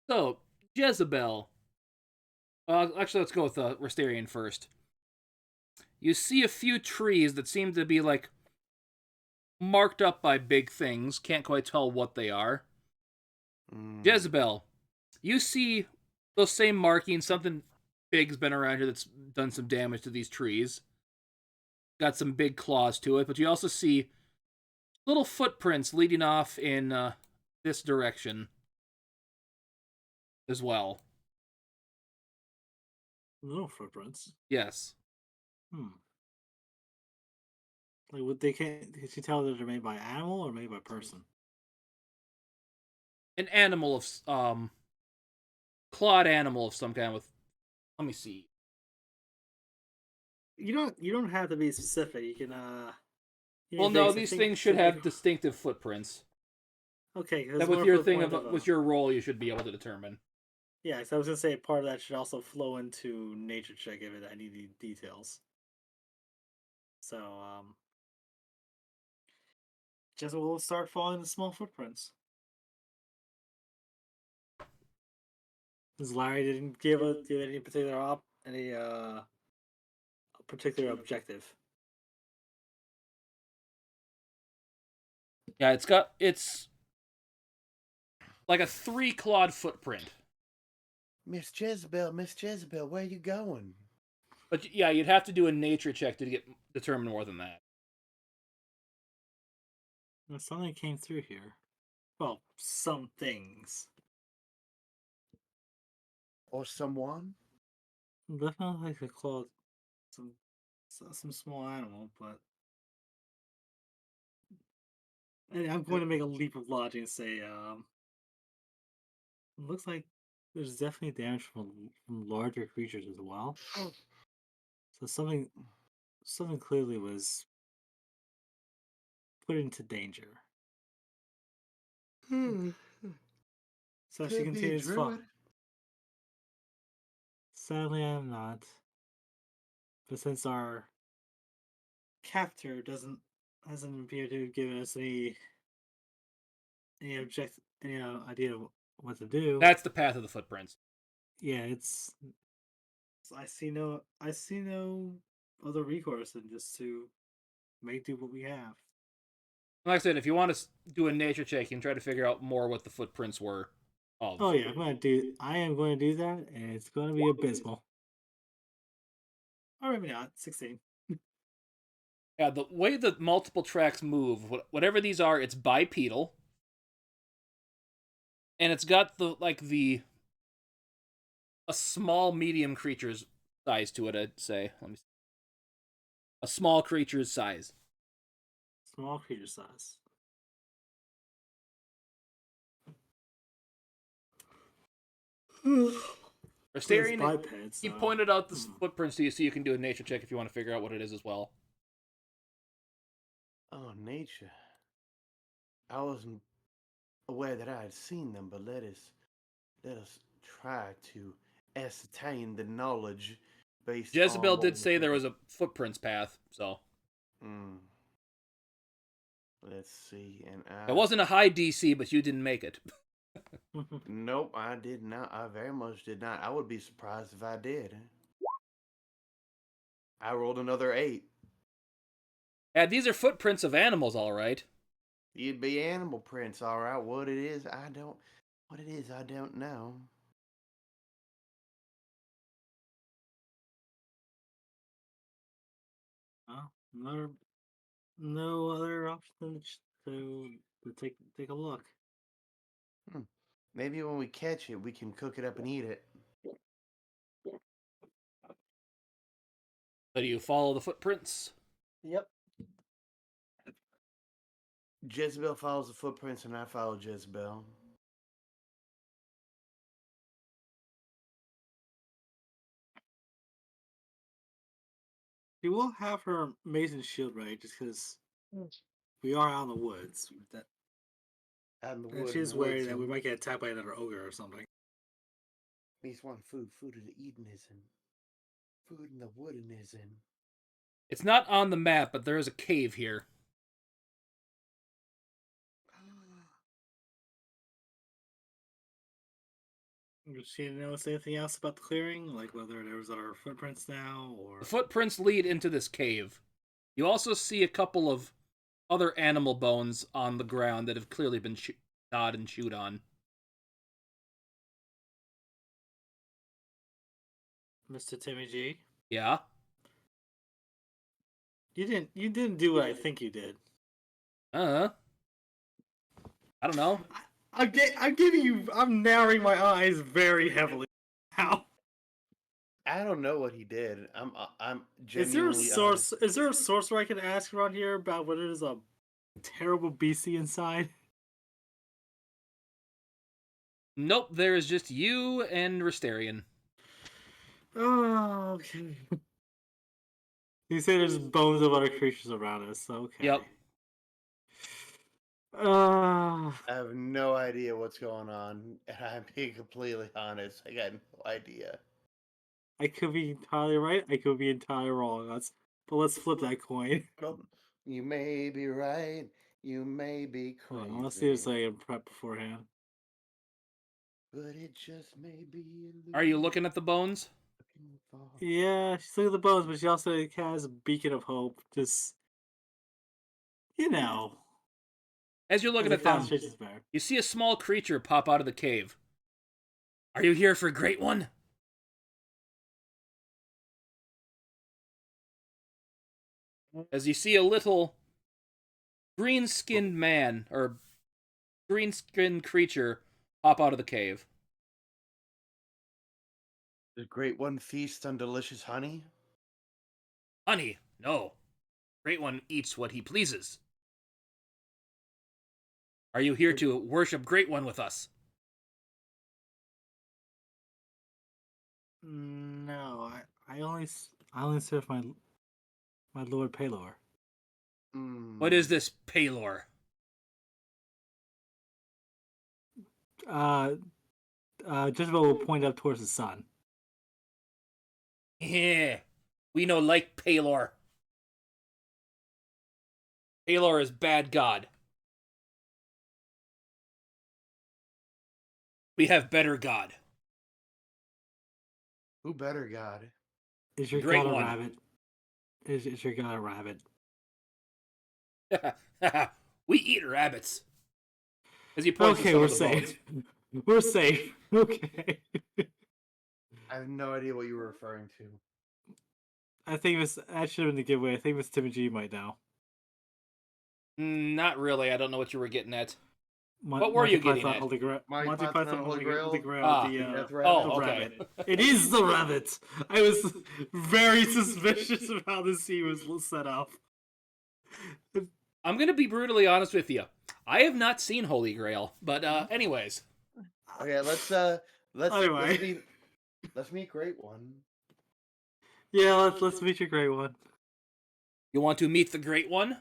So, Jezebel, Actually, let's go with Restarian first. You see a few trees that seem to be like marked up by big things. Can't quite tell what they are. Jezebel, you see those same markings. Something big's been around here that's done some damage to these trees. Got some big claws to it, but you also see little footprints leading off in this direction as well. No footprints. Yes. Like, would they can't? Could you tell that they're made by animal or made by person? An animal of clawed animal of some kind with. Let me see. You don't have to be specific. You can Well, no, these things should have distinctive footprints. Okay, that with your thing with your role, you should be able to determine. Yeah, so I was gonna say part of that should also flow into nature check if I need the details. So just we'll start following the small footprints. Because Larry didn't give any particular particular objective. Yeah, it's like a 3-clawed footprint. Miss Jezebel, where you going? But yeah, you'd have to do a nature check to determine more than that. Well, something came through here. Well, some things. Or someone? Definitely like a claw, some small animal, but I'm going to make a leap of logic and say, it looks like there's definitely damage from larger creatures as well. So something clearly was put into danger. So she continues. Sadly, I'm not. But since our captor hasn't appeared to have given us any idea of what to do. That's the path of the footprints. Yeah, I see no other recourse than just to make do what we have. Like I said, if you want to do a nature check, you can try to figure out more what the footprints were. Oh yeah, I am going to do that, and it's going to be abysmal. Or maybe not. 16. Yeah, the way the multiple tracks move, whatever these are, it's bipedal, and it's got a small medium creature's size to it. I'd say. Let me see. A small creature's size. Small creature size. Restarian, he pointed out the footprints to you so you can do a nature check if you want to figure out what it is as well. Oh, nature. I wasn't aware that I had seen them, but let us try to ascertain the knowledge based Jezebel on did say there was a footprints path, so. Let's see, and it wasn't a high DC, but you didn't make it. Nope, I did not. I very much did not. I would be surprised if I did. I rolled another 8. Yeah, these are footprints of animals, all right. You'd be animal prints, all right. What it is, I don't know. Well, no other option to take a look. Maybe when we catch it, we can cook it up and eat it. So do you follow the footprints? Yep. Jezebel follows the footprints, and I follow Jezebel. She will have her amazing shield ready just because we are out in the woods. And she's worried that we might get attacked by another ogre or something. Beast want food. Food of the Edenism. Food in the woodenism. It's not on the map, but there is a cave here. Did she notice anything else about the clearing? Like whether there was other footprints now, The or footprints lead into this cave. You also see a couple of other animal bones on the ground that have clearly been gnawed and chewed on. Mr. Timmy G? Yeah? You didn't do what I think you did. I don't know. I'm narrowing my eyes very heavily. How? I don't know what he did. I'm Is there a genuinely source? Is there a source where I can ask around here about whether there's a terrible BC inside? Nope, there is just you and Rysterian. Oh, okay. You say there's bones of other creatures around us. Okay. Yep. I have no idea what's going on, and I'm being completely honest. I got no idea. I could be entirely right. I could be entirely wrong. But let's flip that coin. Well, you may be right. You may be Hold crazy. on, let's see if I can prep beforehand. But it just may be. Are you looking at the bones? Yeah, she's looking at the bones, but she also has a beacon of hope. Just, you know. As you're looking as at the them, concentration's better. you see a small creature pop out of the cave. Are you here for Great One? As you see a little green-skinned man, or green-skinned creature, pop out of the cave. The Great One feast on delicious honey? Honey, no. Great One eats what he pleases. Are you here to worship Great One with us? No, I only serve my Lord Palor. What is this Palor? Jezebel will point up towards the sun. Yeah, we no like Palor. Palor is bad god. We have better god. Who better, God? Is your Great god a One. rabbit? Is your god a rabbit? We eat rabbits. As you point to Okay, some we're of the bones. safe. We're safe. Okay. I have no idea what you were referring to. I think that should have been the giveaway. I think Miss Timmy G might know. Not really. I don't know what you were getting at. Mon- What were you Monty getting Python, at? Holy Grail. Monty Monty Python Python, and Holy Holy Grail? Grail. Ah. The Death The Rabbit? okay. rabbit. It is the rabbit. I was very suspicious of how this scene was set up. I'm gonna be brutally honest with you. I have not seen Holy Grail, but anyways. Okay, let's Anyway. let's meet Great One. Yeah, let's meet your great one. You want to meet the Great One?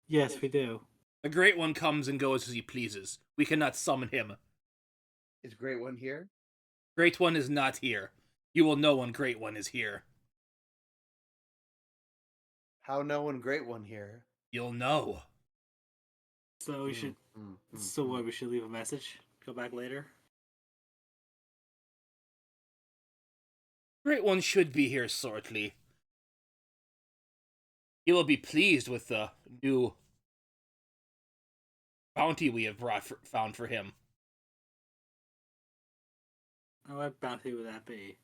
Yes, we do. The Great One comes and goes as he pleases. We cannot summon him. Is Great One here? Great One is not here. You will know when Great One is here. How know when Great One here? You'll know. So we should. So what? We should leave a message. Go back later. Great One should be here shortly. He will be pleased with the new bounty we have found for him. What bounty would that be?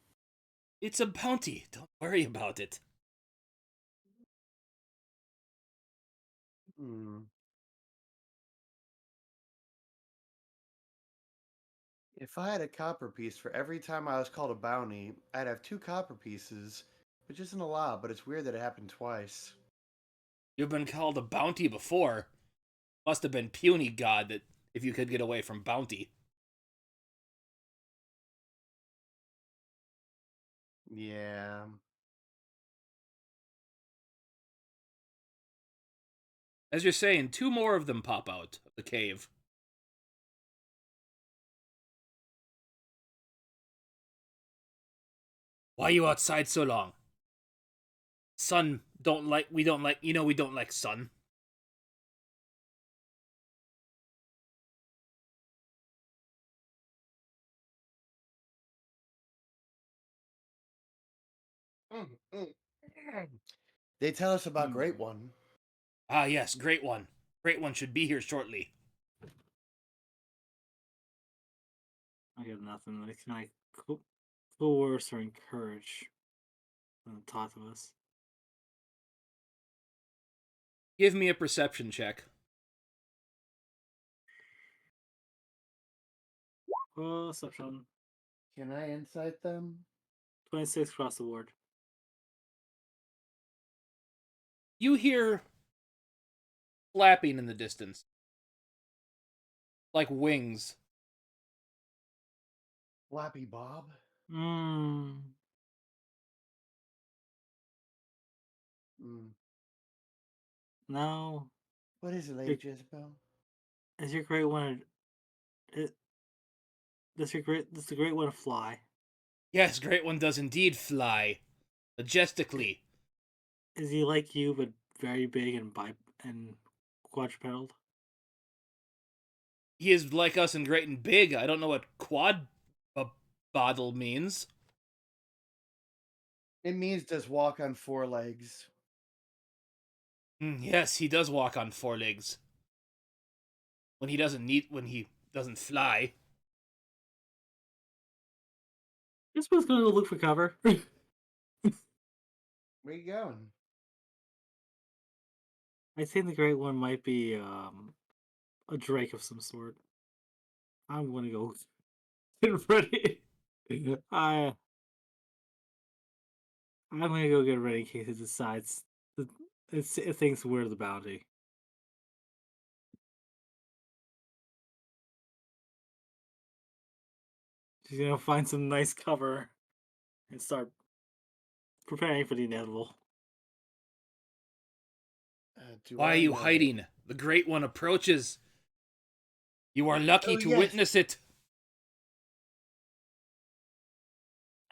It's a bounty. Don't worry about it. If I had a copper piece for every time I was called a bounty, I'd have 2 copper pieces, which isn't a lot, but it's weird that it happened twice. You've been called a bounty before. Must have been puny god that if you could get away from bounty. Yeah. As you're saying, 2 more of them pop out of the cave. Why are you outside so long? Sun we don't like sun. Mm, mm, mm. They tell us about Great One. Ah, yes, Great One. Great One should be here shortly. I got nothing. Like, can I coerce or encourage the thought of us? Give me a perception check. Perception. Can I insight them? 26 across the board. You hear flapping in the distance. Like wings. Flappy Bob? Mm. Mm. No. What is it, Lady Jezebel? Is your great one? Does the great one fly? Yes, Great One does indeed fly. Majestically. Is he like you, but very big and quadrupedal? He is like us and great and big. I don't know what quad bottle means. It means does walk on 4 legs. Yes, he does walk on 4 legs. When he doesn't fly. This one's gonna go look for cover. Where you going? I think the great one might be a drake of some sort. I'm gonna go get ready. I'm gonna go get ready in case it decides it thinks we're the bounty. She's gonna find some nice cover and start preparing for the inevitable. Why are you hiding? The Great One approaches. You are lucky to witness it.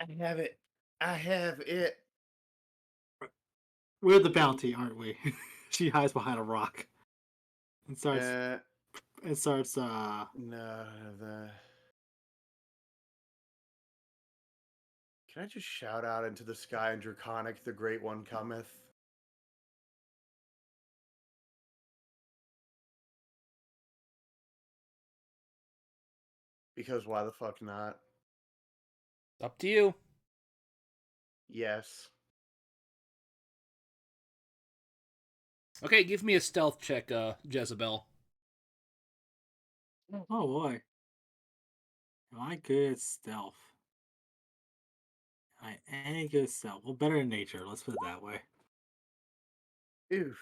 I have it. I have it. We're the bounty, aren't we? She hides behind a rock and starts. No, the. Can I just shout out into the sky in Draconic, the Great One cometh? Because why the fuck not? Up to you. Yes. Okay, give me a stealth check, Jezebel. Oh boy. Am I good at stealth? Am I any good at stealth? Well, better in nature, let's put it that way. Oof.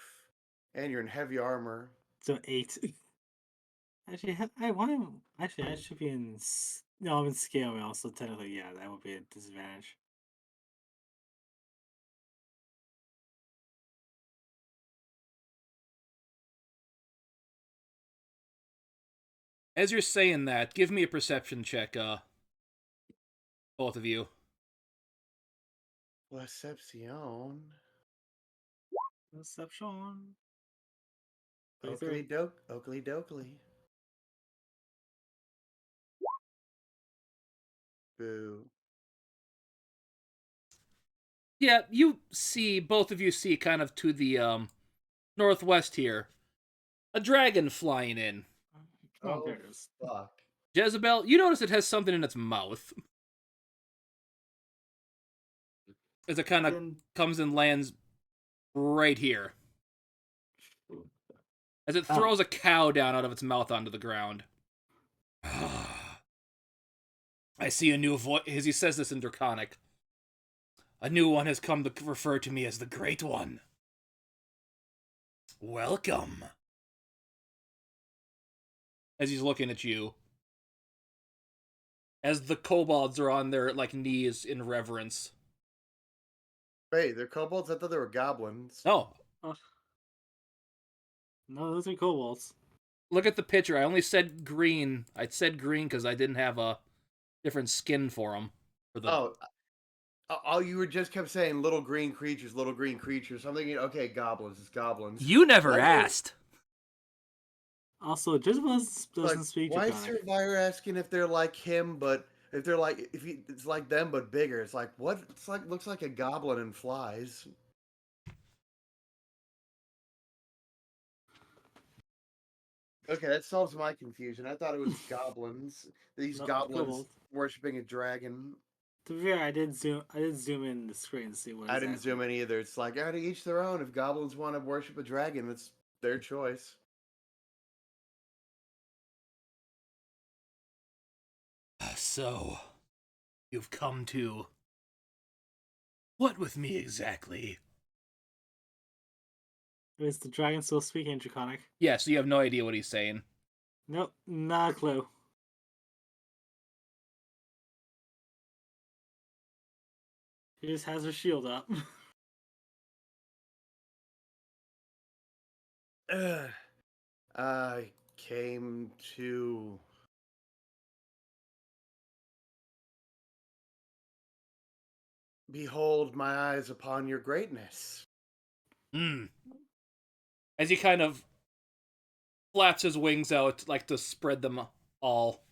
And you're in heavy armor. So 8. Actually, I should be in. No, I'm in scale mail, so technically, yeah, that would be a disadvantage. As you're saying that, give me a perception check, both of you. Perception. Perception. Oakley dokley. Boo. Yeah, both of you see kind of to the, northwest here. A dragon flying in. Oh, there it is. Fuck. Jezebel, you notice it has something in its mouth. As it kind of comes and lands right here. As it throws a cow down out of its mouth onto the ground. I see a new voice, as he says this in Draconic. A new one has come to refer to me as the Great One. Welcome. As he's looking at you. As the kobolds are on their, knees in reverence. Wait, they're kobolds? I thought they were goblins. No. No, those are kobolds. Look at the picture. I only said green. I said green because I didn't have a different skin for them. Oh, you were just kept saying little green creatures. I'm thinking, okay, goblins. It's goblins. You never asked. Also, Jezebel doesn't speak Why Draconic. is Survivor asking if they're like him, but if they're like if you, it's like them but bigger. It's like what? It's like looks like a goblin and flies. Okay, that solves my confusion. I thought it was goblins. These No, goblins kobolds. worshiping a dragon. To be fair, I did zoom in the screen to see what I didn't exactly. zoom in either. It's like, to each their own. If goblins want to worship a dragon, it's their choice. So, you've come to what with me exactly? Is the dragon still speaking Draconic? Yeah, so you have no idea what he's saying. Nope, not a clue. She just has her shield up. I came to behold my eyes upon your greatness. Hmm. As he kind of flaps his wings out, like to spread them all,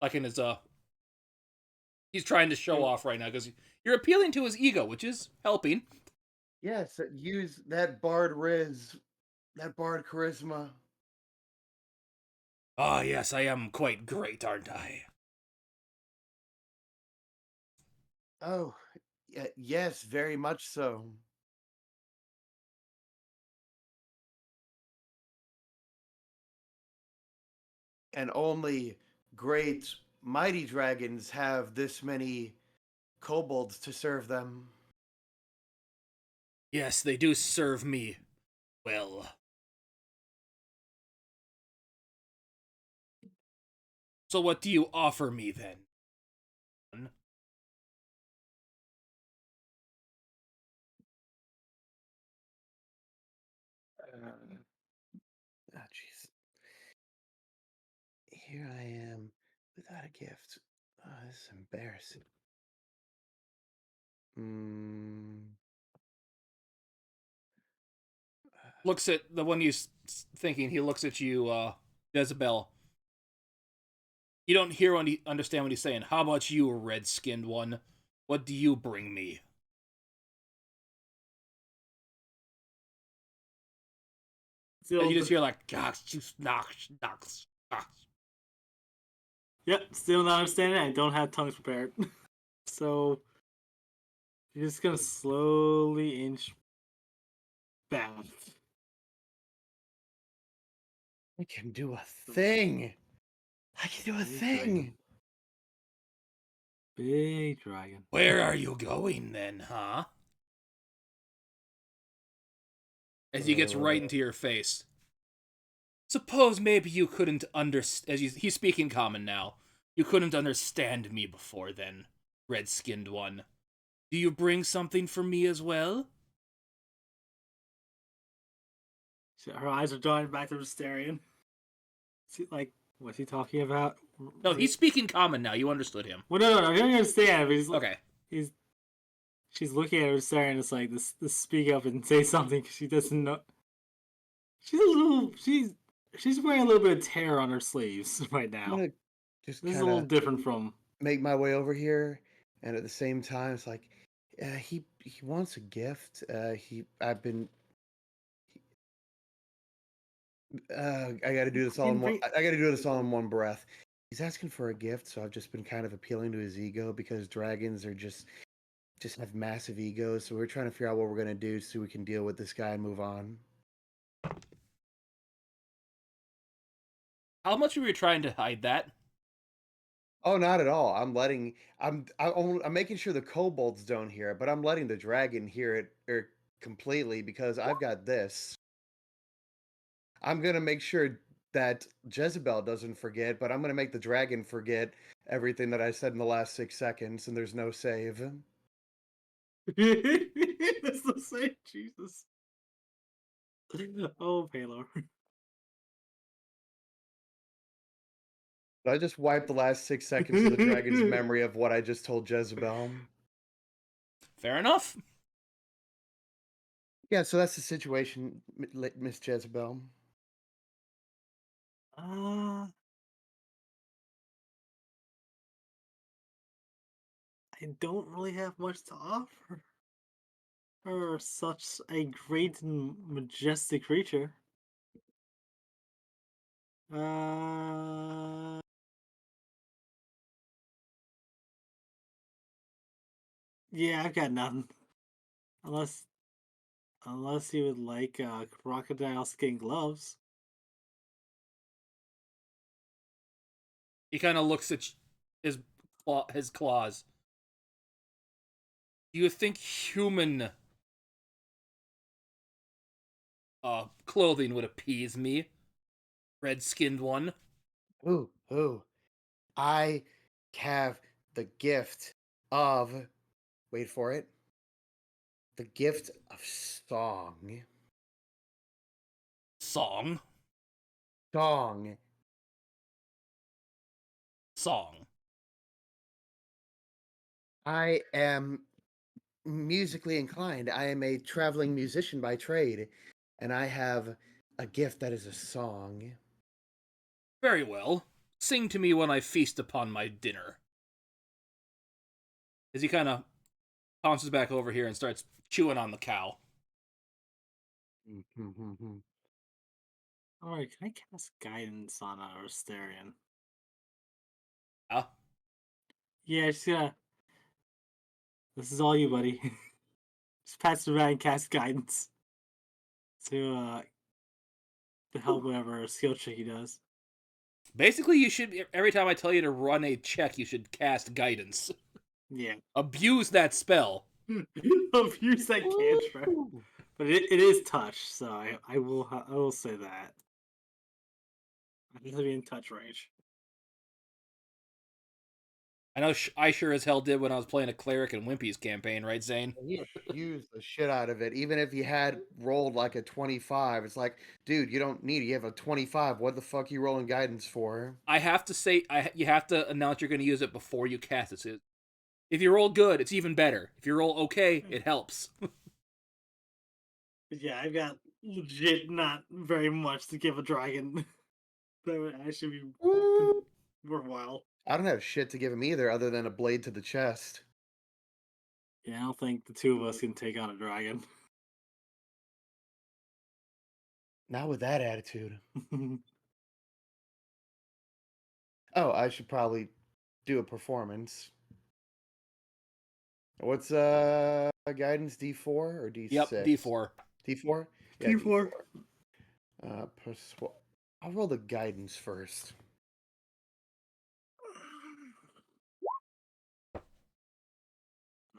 like in his he's trying to show off right now because you're appealing to his ego, which is helping. Yes, use that bard riz, that bard charisma. Ah, yes, I am quite great, aren't I? Oh, yes, very much so. And only great, mighty dragons have this many kobolds to serve them. Yes, they do serve me well. So what do you offer me then? Jeez. Here I am without a gift. Oh, this is embarrassing. Mm, Looks at the one he's thinking. He looks at you, Jezebel. You don't hear or understand what he's saying. How about you, red-skinned one? What do you bring me? And you just hear like, Yep, still not understanding. I don't have tongues prepared. So you're just gonna slowly inch back. I can do a thing. I can do a Big thing. dragon. Big dragon. Where are you going then, huh? As he gets right into your face. Suppose maybe you couldn't understand. He's speaking common now. You couldn't understand me before then, red-skinned one. Do you bring something for me as well? Her eyes are drawn back to staring. Like, what's he talking about? No, he's speaking common now. You understood him. Well, no, I don't understand. But Okay. She's looking at her staring. It's like this speak up and say something because she doesn't know. She's wearing a little bit of tear on her sleeves right I'm now. gonna just This is a little different from. make my way over here, and at the same time, it's like, he wants a gift. I've been. I got to do this all in one. I got to do this all in one breath. He's asking for a gift, so I've just been kind of appealing to his ego because dragons are just have massive egos. So we're trying to figure out what we're gonna do so we can deal with this guy and move on. How much were you trying to hide that? Oh, not at all. I'm making sure the kobolds don't hear it, but I'm letting the dragon hear it completely because I've got this. I'm gonna make sure that Jezebel doesn't forget, but I'm gonna make the dragon forget everything that I said in the last 6 seconds, and there's no save. That's the same. Jesus. Oh, Palor. I just wiped the last 6 seconds of the dragon's memory of what I just told Jezebel. Fair enough. Yeah, so that's the situation, Miss Jezebel. Uh, I don't really have much to offer for such a great and majestic creature. Uh, yeah, I've got nothing. Unless unless you would like crocodile skin gloves. He kind of looks at his claws. Do you think human clothing would appease me? Red-skinned one. Ooh. I have the gift of, wait for it, the gift of song. Song. Song. Song. I am musically inclined. I am a traveling musician by trade, and I have a gift that is a song. Very well. Sing to me when I feast upon my dinner. As he kind of pounces back over here and starts chewing on the cow. Alright, can I cast guidance on Rosterian? Huh? Yeah, just gonna. This is all you, buddy. Just pass it around and cast guidance to help whatever skill check he does. Basically, you should, every time I tell you to run a check, you should cast guidance. Yeah. Abuse that spell. Abuse that cantrip. Woo! But it is touch, so I will say that. I have to be in touch range. I know I sure as hell did when I was playing a cleric in Wimpy's campaign, right, Zane? You use the shit out of it. Even if you had rolled like a 25, it's like, dude, you don't need it. You have a 25. What the fuck are you rolling guidance for? I have to say, you have to announce you're going to use it before you cast it. If you roll good, it's even better. If you roll okay, it helps. But yeah, I've got legit not very much to give a dragon. That would actually be Woo! worthwhile. I don't have shit to give him either, other than a blade to the chest. Yeah, I don't think the two of us can take on a dragon. Not with that attitude. Oh, I should probably do a performance. What's guidance, D4 or D6? Yep, D4. D4? Yeah, D4. I'll roll the guidance first.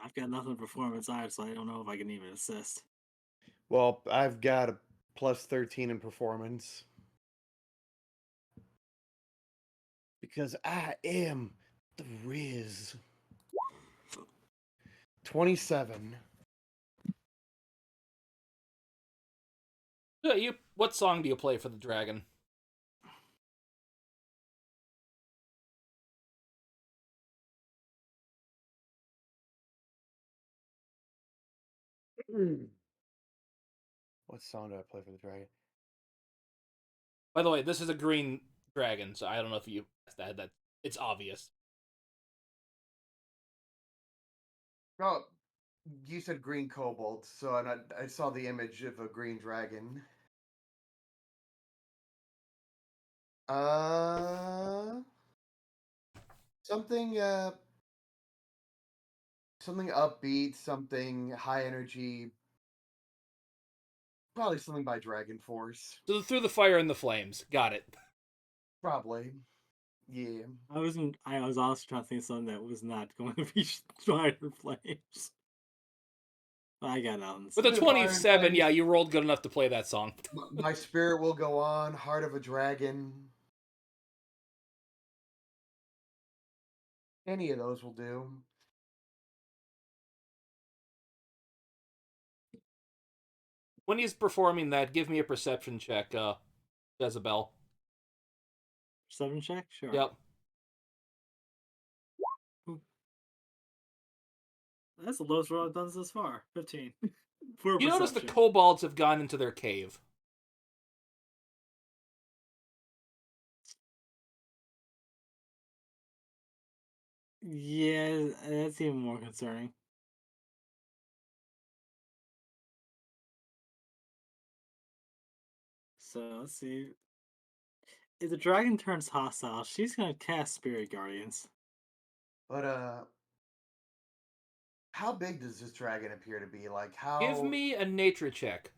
I've got nothing performance either, so I don't know if I can even assist. Well, I've got a plus 13 in performance. Because I am the Riz. 27. Yeah, what song do you play for the dragon? What song do I play for the dragon? By the way, this is a green dragon, so I don't know if you that it's obvious. Oh, you said green kobold, so I saw the image of a green dragon. Something something upbeat, something high energy. Probably something by Dragon Force. So through the fire and the flames. Got it. Probably. Yeah. I was also trying to think of something that was not going to be Spider Flames. But I got nothing. With a Through the fire and 27, flames. yeah, you rolled good enough to play that song. My spirit will go on. Heart of a dragon. Any of those will do. When he's performing that, give me a perception check, Jezebel. Perception check? Sure. Yep. That's the lowest roll I've done this far. 15. You notice the perception. kobolds have gone into their cave. Yeah, that's even more concerning. So let's see. If the dragon turns hostile, she's gonna cast Spirit Guardians. But how big does this dragon appear to be? Like Give how? me a nature check.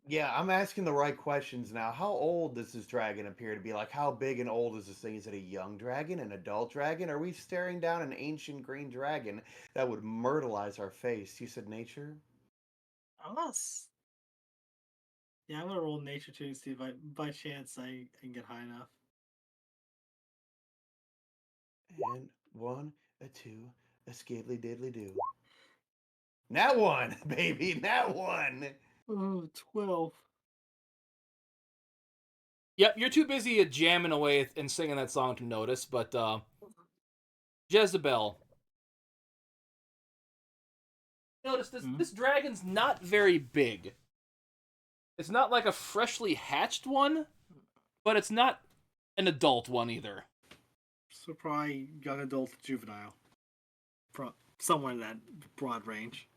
Yeah, I'm asking the right questions now. How old does this dragon appear to be? Like how big and old is this thing? Is it a young dragon, an adult dragon? Are we staring down an ancient green dragon that would myrtleize our face? You said nature? Unless, yeah, I'm gonna roll nature too and see if by chance I can get high enough. And one, a two, a skibbly diddly do. Nat one, baby, nat one. Oh, 12. Yep, you're too busy jamming away and singing that song to notice, but Jezebel. Notice this dragon's not very big. It's not like a freshly hatched one, but it's not an adult one either. So probably young adult, juvenile. Somewhere in that broad range.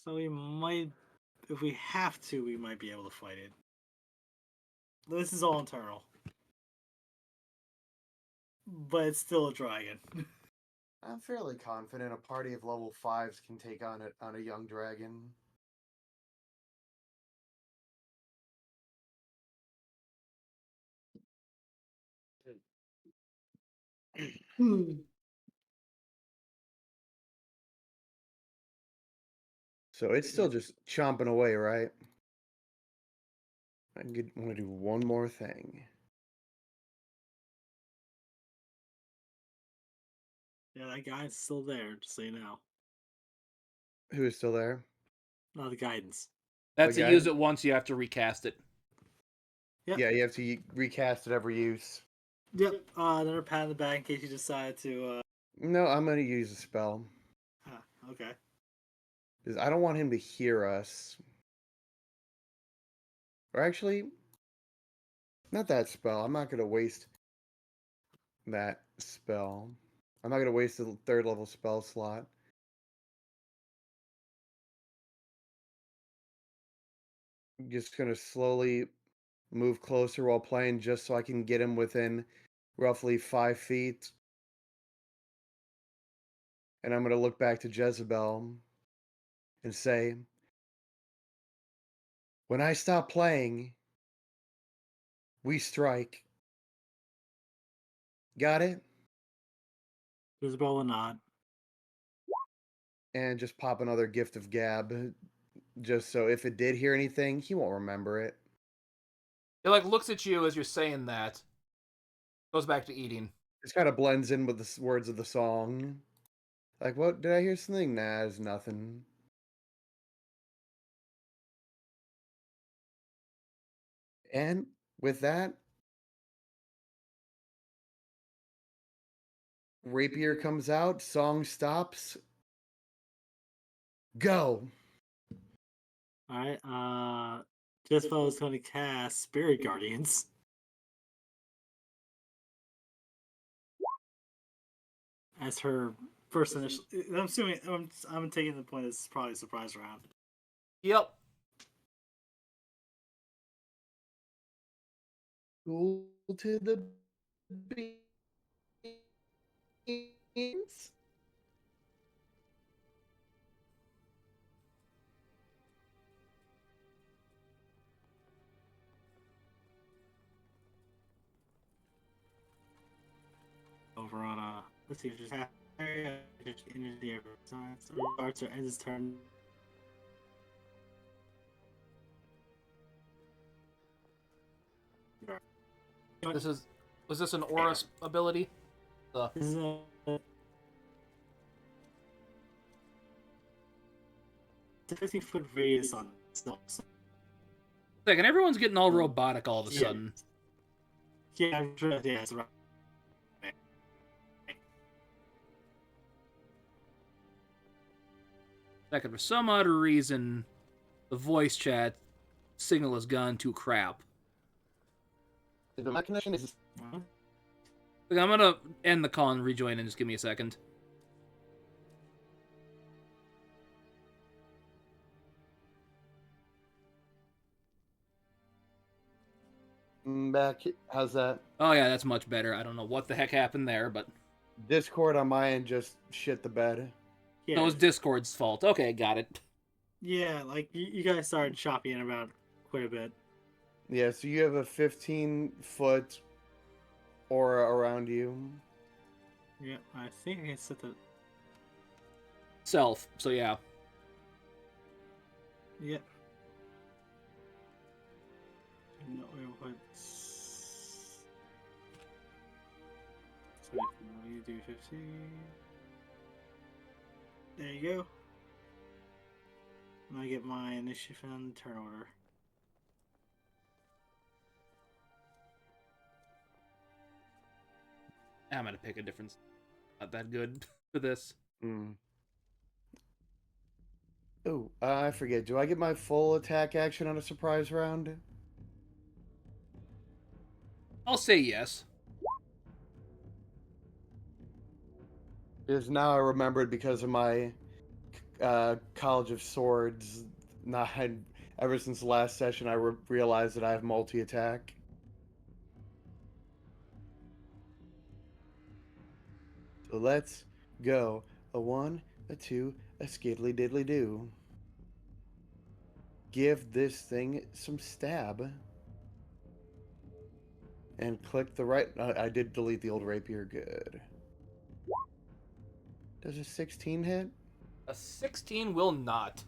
So we might, if we have to, we might be able to fight it. This is all internal. But it's still a dragon. I'm fairly confident a party of level 5s can take on a young dragon. So it's still just chomping away, right? I want to do one more thing. Yeah, that guy's still there, just so you know. Who is still there? Not the guidance. That's The a guy? use it once, you have to recast it. Yep. Yeah, you have to recast it every use. Yep. Another pat in the back in case you decide to. No, I'm going to use a spell. Okay. Because I don't want him to hear us. Or actually, not that spell. I'm not going to waste that spell. I'm not going to waste the 3rd level spell slot. I'm just going to slowly move closer while playing just so I can get him within roughly 5 feet. And I'm going to look back to Jezebel and say, when I stop playing, we strike. Got it? Isabel will nod. And just pop another gift of gab. Just so if it did hear anything, he won't remember it. It like looks at you as you're saying that. Goes back to eating. Just kind of blends in with the words of the song. Like, what? Did I hear something? Nah, it's nothing. And with that, rapier comes out, song stops. Go! Alright, Jezebel is going to cast Spirit Guardians. As her first initial. I'm assuming. I'm taking the point this is probably a surprise round. Yep. Cool to the beans. Over on let's see if just have energy every time. So starts or ends his turn. Was this an aura ability? This is a 50-foot radius on snow. Second, everyone's getting all robotic all of a Yeah. sudden. Yeah, I'm sure. Yeah, it's right. Second, for some odd reason, the voice chat signal has gone to crap. My connection is. Well, Like, I'm gonna end the call and rejoin and just give me a second. Back. How's that? Oh yeah, that's much better. I don't know what the heck happened there, but Discord on my end just shit the bed. yeah, that was Discord's fault. Okay, got it. yeah. Like you guys started shopping about quite a bit. Yeah, so you have a 15-foot aura around you. Yeah, I think I can set the. Self. So yeah. Yeah. No, what? So you do 50. There you go. And I get my initiative and turn order. I'm gonna pick a different. Not that good for this. Mm. Oh, I forget. Do I get my full attack action on a surprise round? I'll say yes. Because now I remembered because of my College of Swords. Not ever since the last session, I realized that I have multi-attack. So let's go. A 1, a 2, a skiddly diddly do. Give this thing some stab. And click the right. I did delete the old rapier. Good. Does a 16 hit? A 16 will not.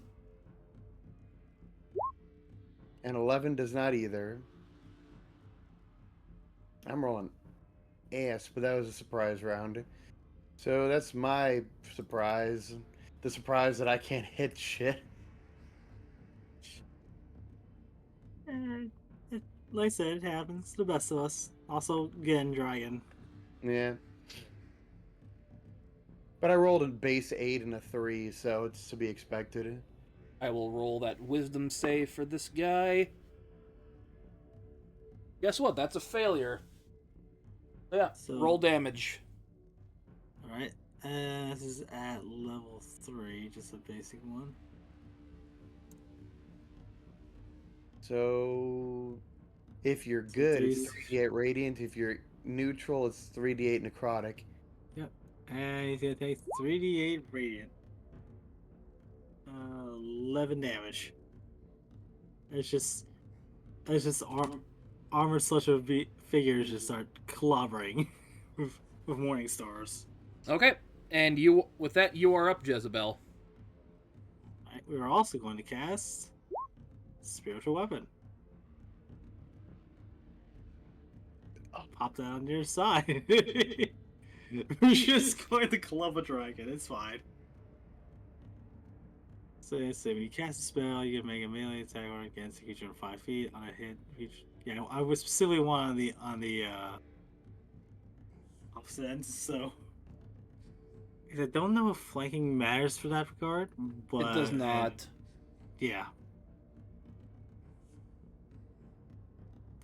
And 11 does not either. I'm rolling ass, but that was a surprise round. So that's my surprise. The surprise that I can't hit shit. Like I said, it happens. The best of us. Also, again, dragon. Yeah. But I rolled a base 8 and a 3, so it's to be expected. I will roll that wisdom save for this guy. Guess what? That's a failure. Yeah, So- roll damage. Alright. This is at level 3, just a basic one. So if you're So good, it's threes. 3d8 radiant. If you're neutral, it's 3d8 necrotic. And he's gonna take 3d8 radiant. 11 damage. It's just armored slash of figures just start clobbering with morning stars. Okay, and you with that you are up, Jezebel. Right, we are also going to cast spiritual weapon. I'll pop that on your side. We're just going to club a dragon. It's fine. So when you cast a spell, you can make a melee attack or against a creature 5 feet on a hit. Yeah, I would specifically want on the opposite end. So I don't know if flanking matters for that regard, but It does not. Yeah.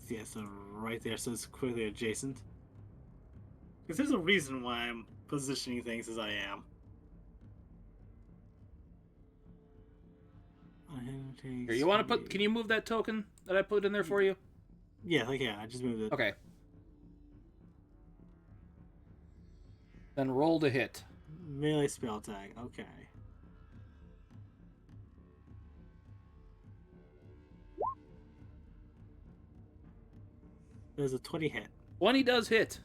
Yeah, so right there, so it's clearly adjacent. Because there's a reason why I'm positioning things as I am. Here, you want to put? Can you move that token that I put in there for you? Yeah, I just moved it. Okay. Then roll to hit. Melee spell tag, okay. There's a 20 hit. 20 does hit.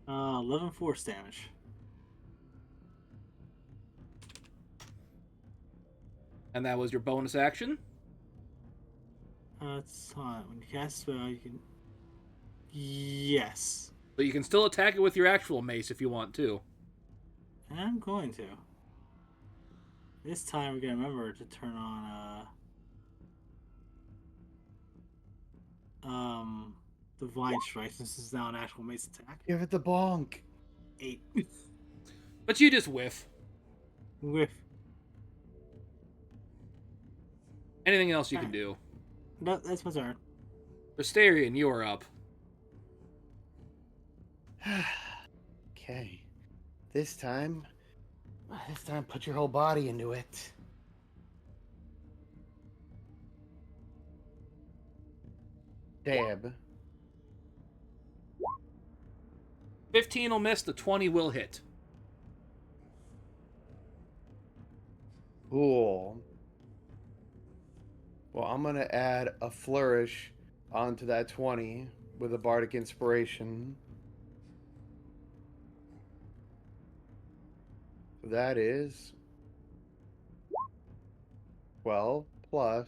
Uh, 11 force damage. And that was your bonus action. It's when you cast a spell, you can. Yes, But you can still attack it with your actual mace if you want to. I'm going to. This time we're gonna remember to turn on Divine Strike since this is now an actual mace attack. Give it the bonk. 8. But you just whiff. Whiff. Anything else you can do? No, that's my turn. Restarian, you are up. Okay. This time, put your whole body into it. Dab. 15 will miss, the 20 will hit. Cool. Well, I'm going to add a flourish onto that 20 with a bardic inspiration. That is 12 plus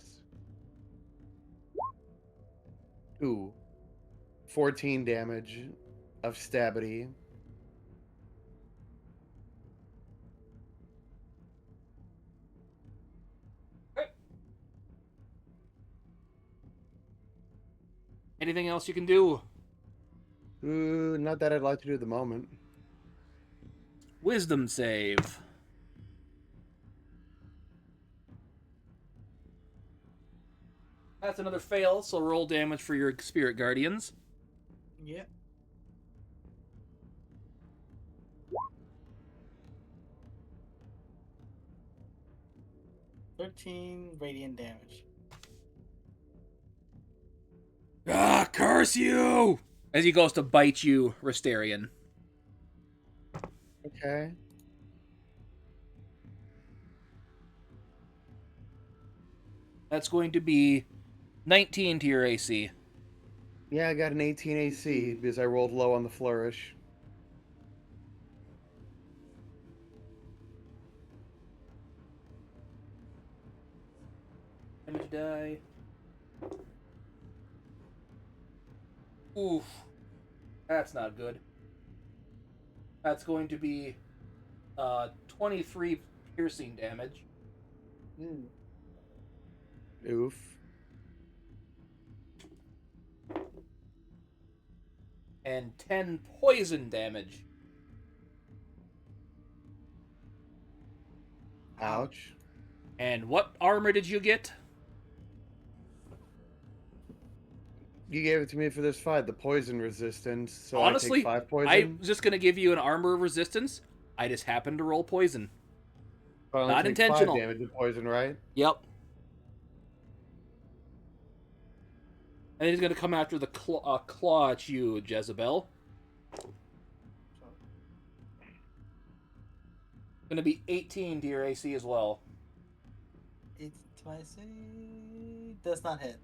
2. 14 damage of stabity. Anything else you can do? Ooh, not that I'd like to do at the moment. Wisdom save. That's another fail, so roll damage for your spirit guardians. Yep. $13 radiant damage. Ah, curse you! As he goes to bite you, Restarian. Okay. That's going to be 19 to your AC. Yeah, I got an 18 AC because I rolled low on the flourish. Damage die. Oof. That's not good. That's going to be 23 piercing damage. Oof. And 10 poison damage. Ouch. And what armor did you get? You gave it to me for this fight, the poison resistance. So Honestly, I take 5 poison. I was just going to give you an armor of resistance. I just happened to roll poison. I only not take intentional. 5 damage of poison, right? Yep. And he's going to come after the claw at you, Jezebel. Going to be 18 to your AC as well. 8 to my AC. Does not hit.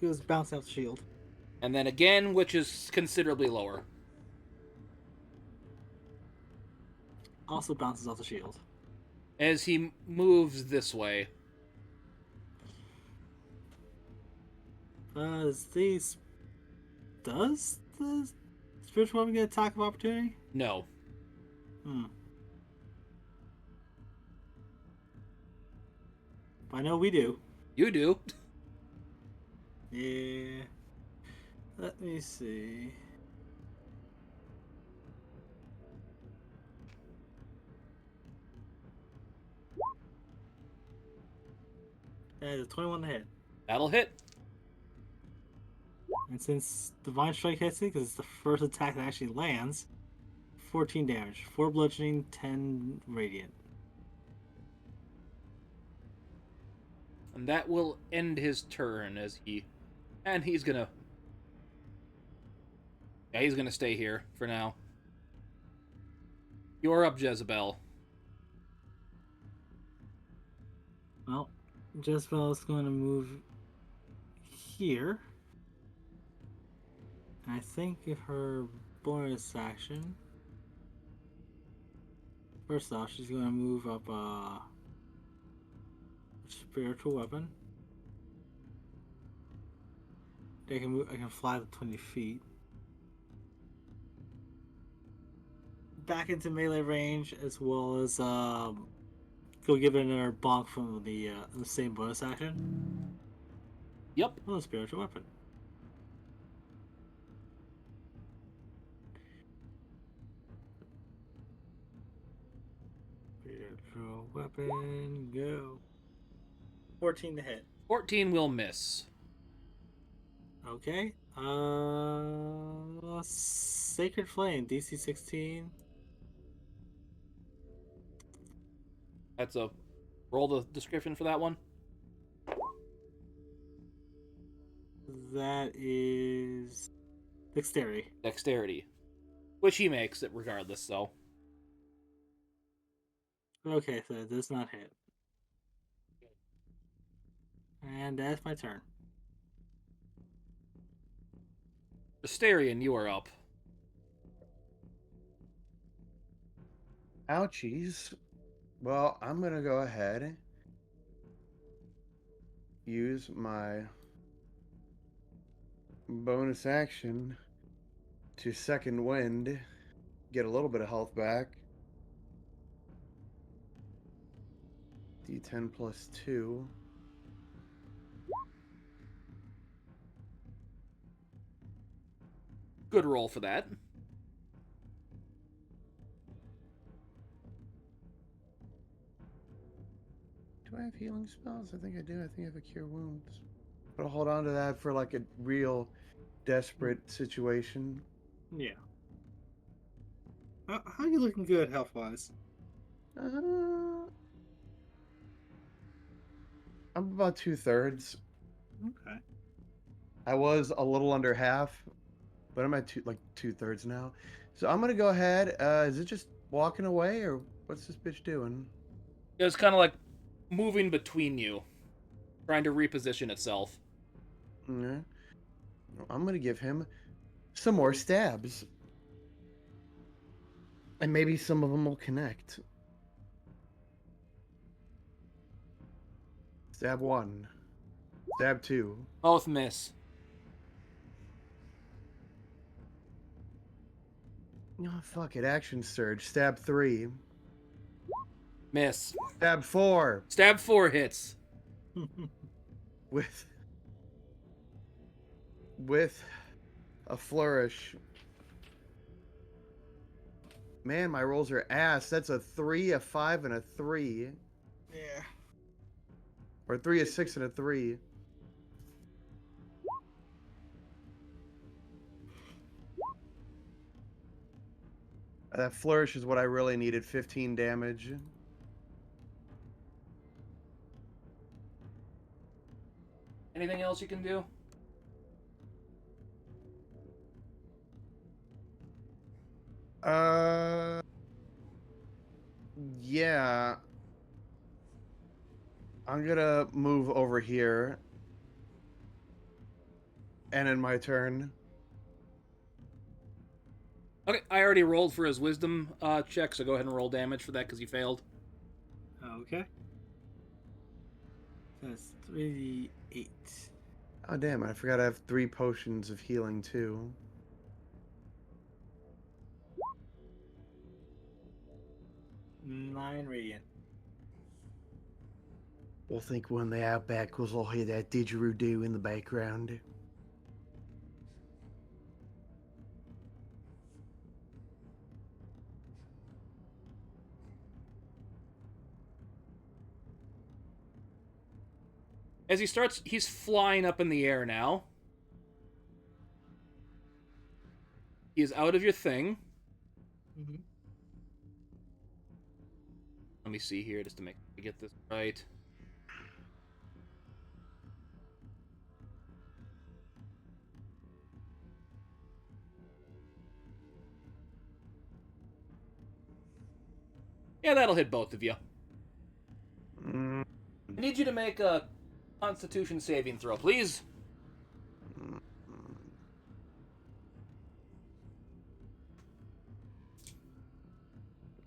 Goes bounce off the shield. And then again, which is considerably lower. Also bounces off the shield. As he moves this way. Does the spiritual weapon get attack of opportunity? No. I know we do. You do. Yeah. Let me see. That is a 21 to hit. That'll hit. And since Divine Strike hits it, because it's the first attack that actually lands, 14 damage. 4 bludgeoning, 10 radiant. And that will end his turn as he... And he's gonna... Yeah, he's gonna stay here for now. You're up, Jezebel. Well, Jezebel is going to move here. I think if her bonus action... First off, she's going to move up a spiritual weapon. I can fly to 20 feet. Back into melee range, as well as go give it another bonk from the same bonus action. Yep. Oh, spiritual weapon. Spiritual weapon, go. 14 to hit. 14 will miss. Okay. Sacred Flame, DC 16. That's a roll the description for that one. That is dexterity. Dexterity. Which he makes it regardless, so. Okay, so it does not hit. And that's my turn. Asterion, you are up. Ouchies. Well, I'm gonna go ahead, use my bonus action to second wind, get a little bit of health back. D10 plus 2. Good roll for that. Do I have healing spells? I think I do. I think I have a cure wounds. But I'll hold on to that for like a real desperate situation. Yeah. How are you looking good health wise? I'm about 2/3. Okay. I was a little under half, but I'm at 2/3 now. So I'm gonna go ahead. Is it just walking away, or what's this bitch doing? It was kind of like moving between you, trying to reposition itself. Yeah. I'm gonna give him some more stabs, and maybe some of them will connect. Stab 1. Stab 2. Both miss. Oh, fuck it. Action surge. Stab 3. Miss. Stab 4. Stab 4 hits. With a flourish. Man, my rolls are ass. That's a 3, a 5, and a 3. Yeah. Or 3, a 6, and a 3. That flourish is what I really needed. 15 damage. Anything else you can do? Yeah. I'm gonna move over here. And in my turn. Okay, I already rolled for his wisdom check, so go ahead and roll damage for that because he failed. Okay. That's 3d8. Oh, damn. I forgot I have 3 potions of healing, too. Nine radiant. We'll think when the outback because I'll hear that didgeridoo in the background. As he starts, he's flying up in the air now. He is out of your thing. Mm-hmm. Let me see here just to get this right. Yeah, that'll hit both of you. Mm. I need you to make a Constitution saving throw, please.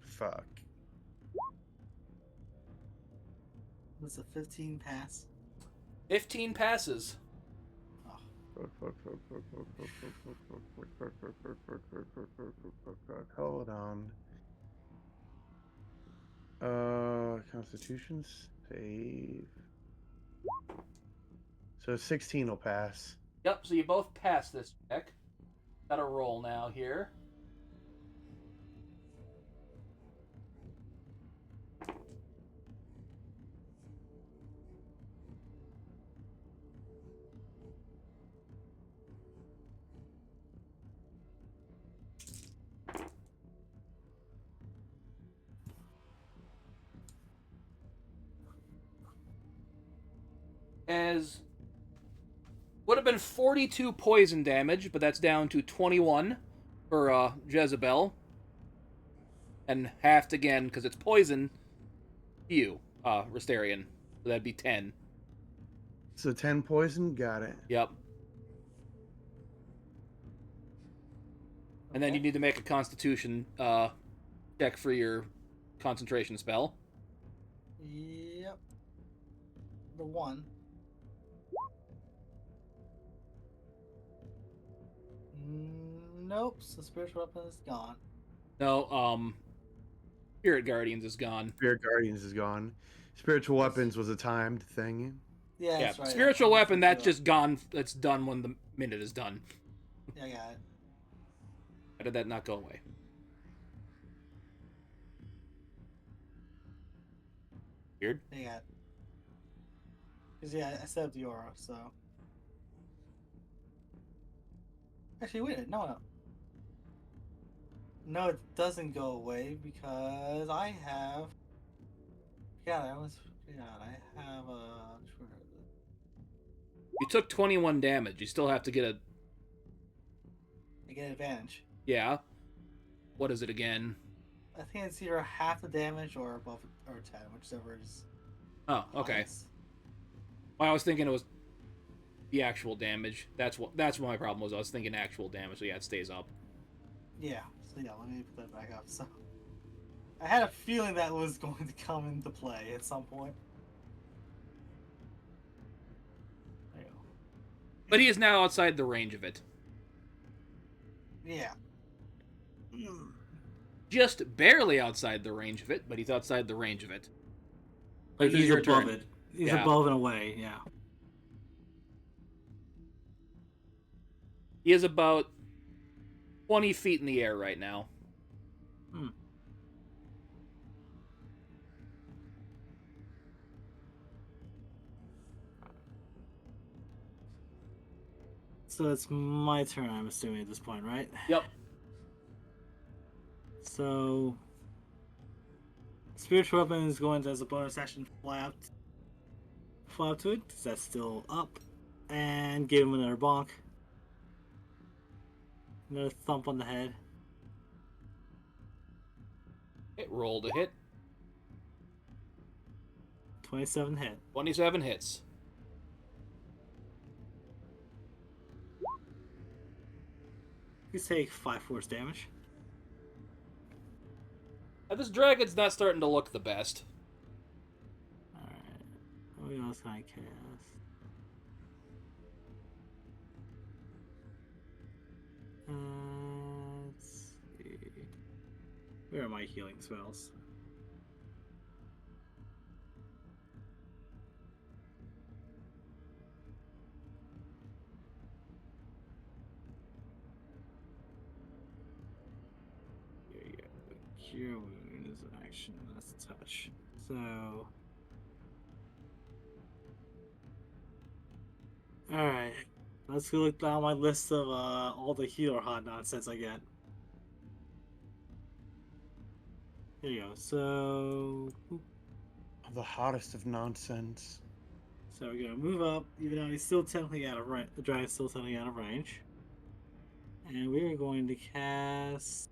Fuck. That's a 15 pass. 15 passes. Hold on. Constitution save. So 16 will pass. Yep, so you both pass this check. Got a roll now here. As would have been 42 poison damage, but that's down to 21 for Jezebel. And halved again, because it's poison, you, Restarian. So that'd be 10. So 10 poison, got it. Yep. And then you Okay. need to make a constitution check for your concentration spell. Yep. The one. Nope. So spiritual weapon is gone. No, Spirit Guardians is gone. Spirit Guardians is gone. Spiritual weapons was a timed thing. Yeah, Yeah, that's right. spiritual I weapon, that's forgot. just gone. That's done when the minute is done. Yeah, I got it. How did that not go away? Weird. I got it. Because, yeah, I set up the aura, so. Actually, wait, no. No, it doesn't go away because I have. God, I almost forgot. I have a. You took 21 damage. You still have to get a. I get advantage. Yeah. What is it again? I think it's either half the damage or above or 10, whichever is. Oh, okay. highest. Well, I was thinking it was the actual damage. That's what my problem was. I was thinking actual damage. So yeah, it stays up. Yeah. So yeah, let me put that back up. So I had a feeling that was going to come into play at some point. There you go. But he is now outside the range of it. Yeah. Just barely outside the range of it, but he's outside the range of it. Like This is he's your above turn. it. He's Yeah. above and away, yeah. He is about 20 feet in the air right now. So it's my turn, I'm assuming, at this point, right? Yep. So spiritual weapon is going to, as a bonus action, fly up to it, because that's still up. And give him another bonk. Another thump on the head. It rolled a hit. 27 hit. 27 hits. You take 5 force damage. This dragon's not starting to look the best. Alright. What else can I cast? Let's see. Where are my healing spells? Yeah. Cure wound is an action. That's a touch. So. Alright. Let's go look down my list of all the healer hot nonsense I get. Here you go. So. The hottest of nonsense. So we're gonna move up, even though he's still technically out of range. The dragon's still technically out of range. And we're going to cast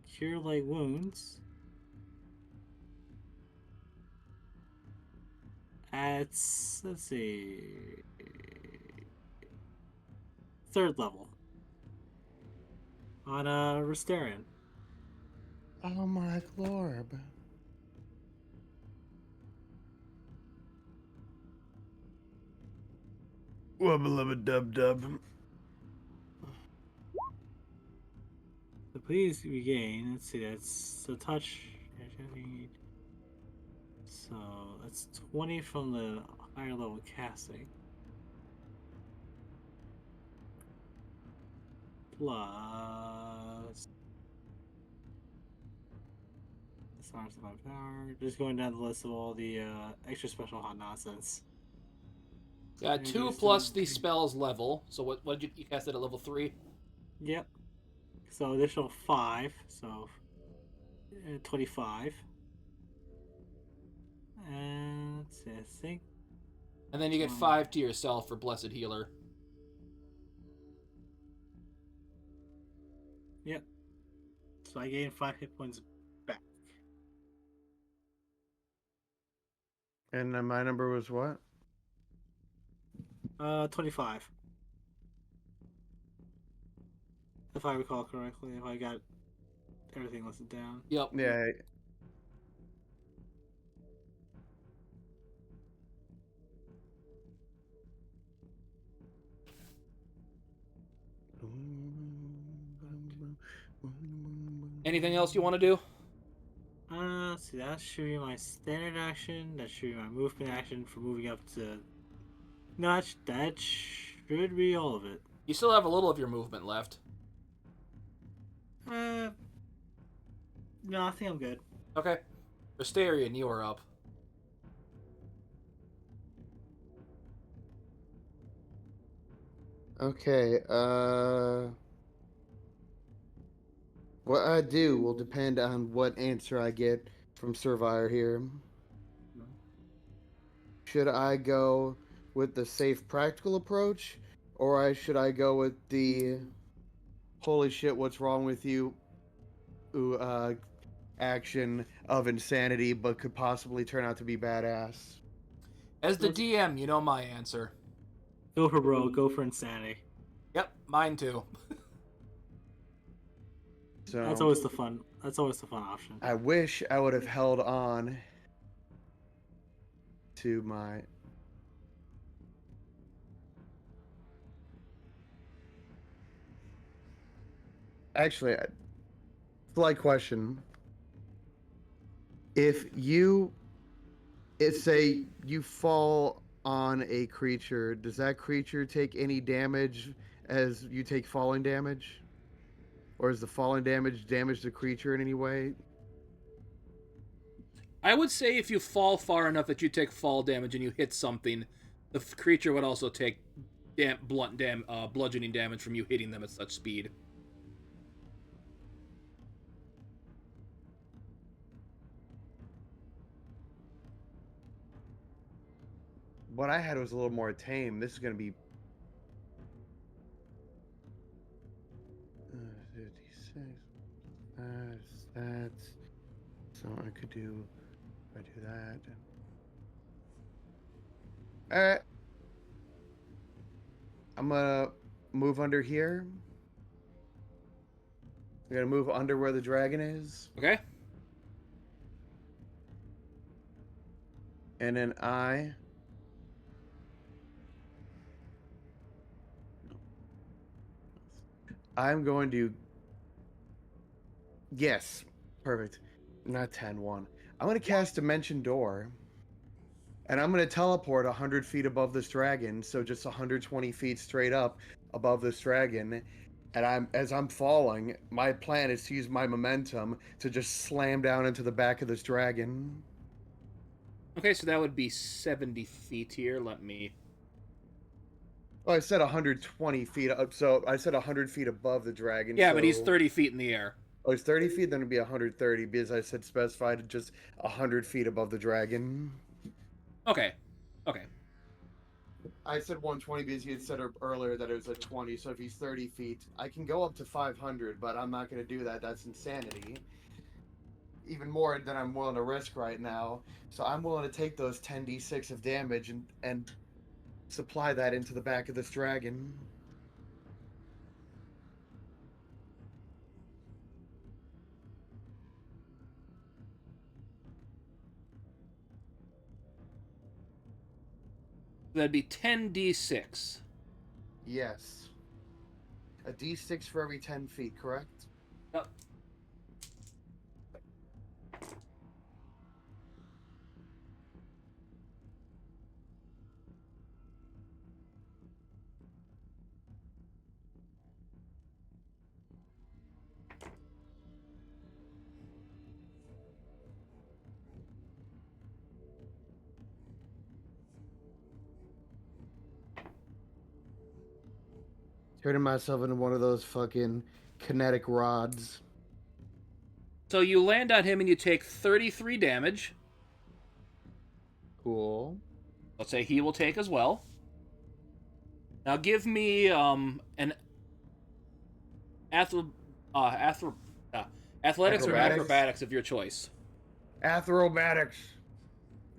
Cure Light Wounds at, let's see, 3rd level on Restarian. Oh my glorb. Wubba dub dub. So please regain. Let's see, that's a touch. So that's 20 from the higher level casting. plus. That's not my power. Just going down the list of all the extra special hot nonsense. Yeah, Maybe 2 it's plus still- the spell's level. So what did you cast it at level 3? Yep. So additional 5, so 25. And let's see, I think. And then you get 5 to yourself for Blessed Healer. Yep. So I gained 5 hit points back. And then my number was what? 25. If I recall correctly, if I got everything listed down. Yep. Yeah. Anything else you want to do? See, that should be my standard action. That should be my movement action for moving up to. No, that should be all of it. You still have a little of your movement left. No, I think I'm good. Okay. Restarian, you are up. Okay, what I do will depend on what answer I get from Survivor here. Should I go with the safe, practical approach, or should I go with the holy shit, what's wrong with you action of insanity, but could possibly turn out to be badass? As the DM, you know my answer. Go for bro. Go for insanity. Yep, mine too. So That's always the fun. That's always the fun option. I wish I would have held on to my. Actually, slight question. If say you fall on a creature, does that creature take any damage as you take falling damage? Or is the falling damage the creature in any way? I would say if you fall far enough that you take fall damage and you hit something, the creature would also take bludgeoning damage from you hitting them at such speed. What I had was a little more tame. This is going to be 56. That's so I could do. If I do that. All right. I'm gonna move under here. I'm gonna move under where the dragon is, Okay? and then I'm going to. Yes, perfect. Not 10-1. I'm going to cast Dimension Door. And I'm going to teleport 100 feet above this dragon. So just 120 feet straight up above this dragon. And as I'm falling, my plan is to use my momentum to just slam down into the back of this dragon. Okay, so that would be 70 feet here. Let me... Well, I said 120 feet up, so I said 100 feet above the dragon. Yeah, so... but he's 30 feet in the air. Oh, he's 30 feet, then it'd be 130, because I said specified just 100 feet above the dragon. Okay. Okay. I said 120 because you had said earlier that it was a 20, so if he's 30 feet, I can go up to 500, but I'm not going to do that. That's insanity. Even more than I'm willing to risk right now. So I'm willing to take those 10d6 of damage and supply that into the back of this dragon. That'd be 10d6. Yes. A d6 for every 10 feet, correct? Yep. Turning myself into one of those fucking kinetic rods. So you land on him and you take 33 damage. Cool. Let's say he will take as well. Now give me an athletics or acrobatics of your choice. Acrobatics.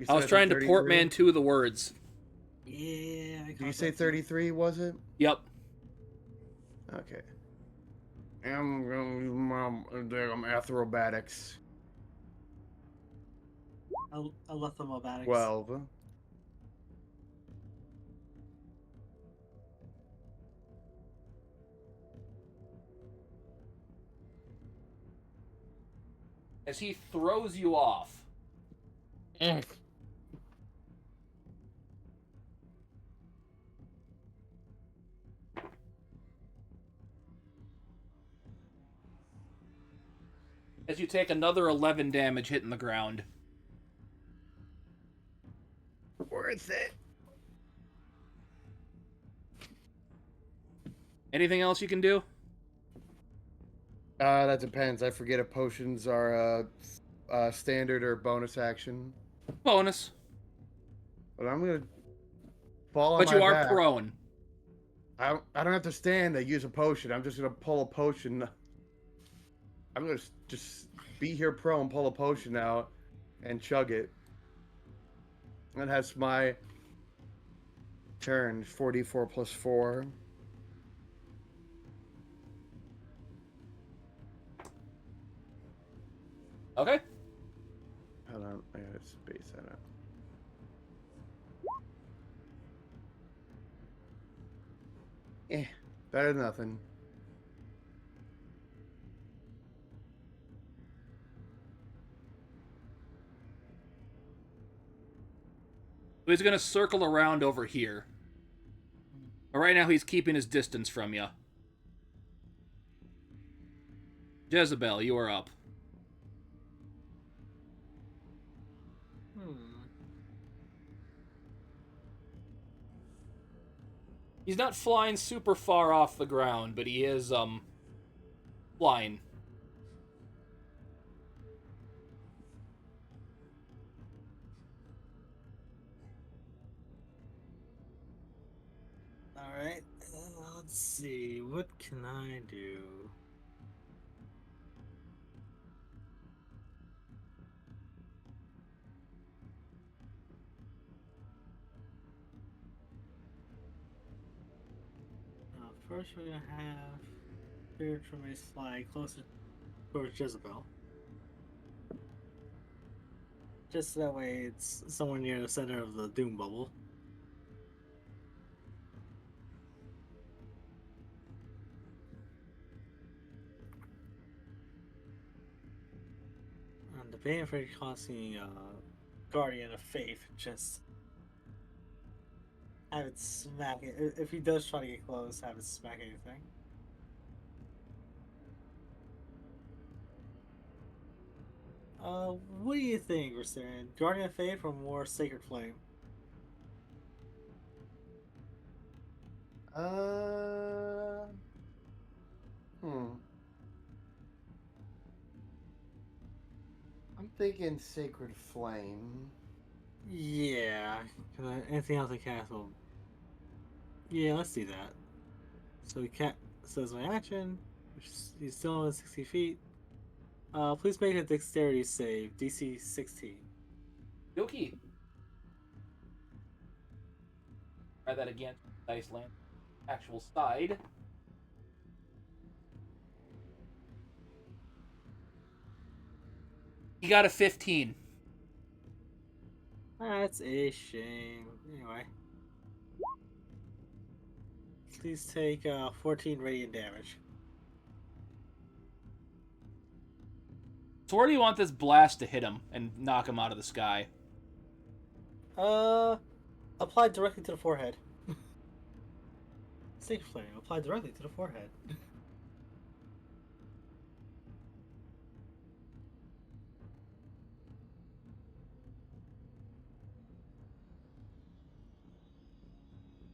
I was trying to portmanteau the words. Yeah. Did you say 33, was it? Yep. Okay. I'm acrobatics. I left them about 12. As he throws you off. As you take another 11 damage hitting the ground. Worth it. Anything else you can do? That depends. I forget if potions are standard or bonus action. Bonus. But I'm gonna fall on But my you are back. prone. I don't have to stand to use a potion. I'm just gonna pull a potion. I'm gonna just be here prone, pull a potion out, and chug it. And that's my turn. 4d4 plus 4. Okay. Hold on, I gotta space that out. Better than nothing. He's going to circle around over here. But right now he's keeping his distance from you. Jezebel, you are up. He's not flying super far off the ground, but he is, flying. Alright, let's see. What can I do? First, we're gonna have Spiritual Mace fly closer towards Jezebel. Just that way it's somewhere near the center of the Doom Bubble. I'm debating for casting Guardian of Faith, just have it smack it. If he does try to get close, have it smack anything. What do you think, Rastarian? Guardian of Faith or more Sacred Flame? I'm thinking Sacred Flame. Yeah, anything else I cast will. Yeah, let's do that. So says my action, which is, he's still in 60 feet. Please make a dexterity save, DC 16. Yoki. Try that again. Dice land. Actual side. He got a 15. That's a shame. Anyway. Please take 14 radiant damage. So where do you want this blast to hit him and knock him out of the sky? Applied directly to the forehead. Sacred Flame, applied directly to the forehead.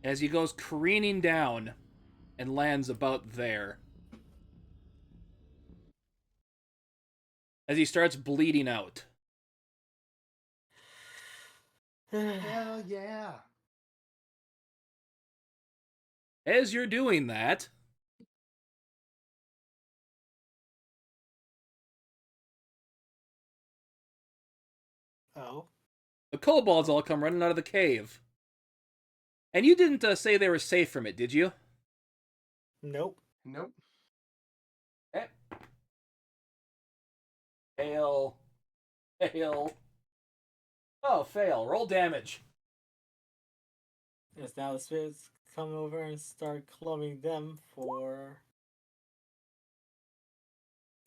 As he goes careening down, and lands about there. As he starts bleeding out. Hell yeah. As you're doing that, Oh. the kobolds all come running out of the cave. And you didn't say they were safe from it, did you? Nope. Nope. Okay. Fail. Fail. Oh, fail. Roll damage. Yes, now the spirits come over and start clubbing them for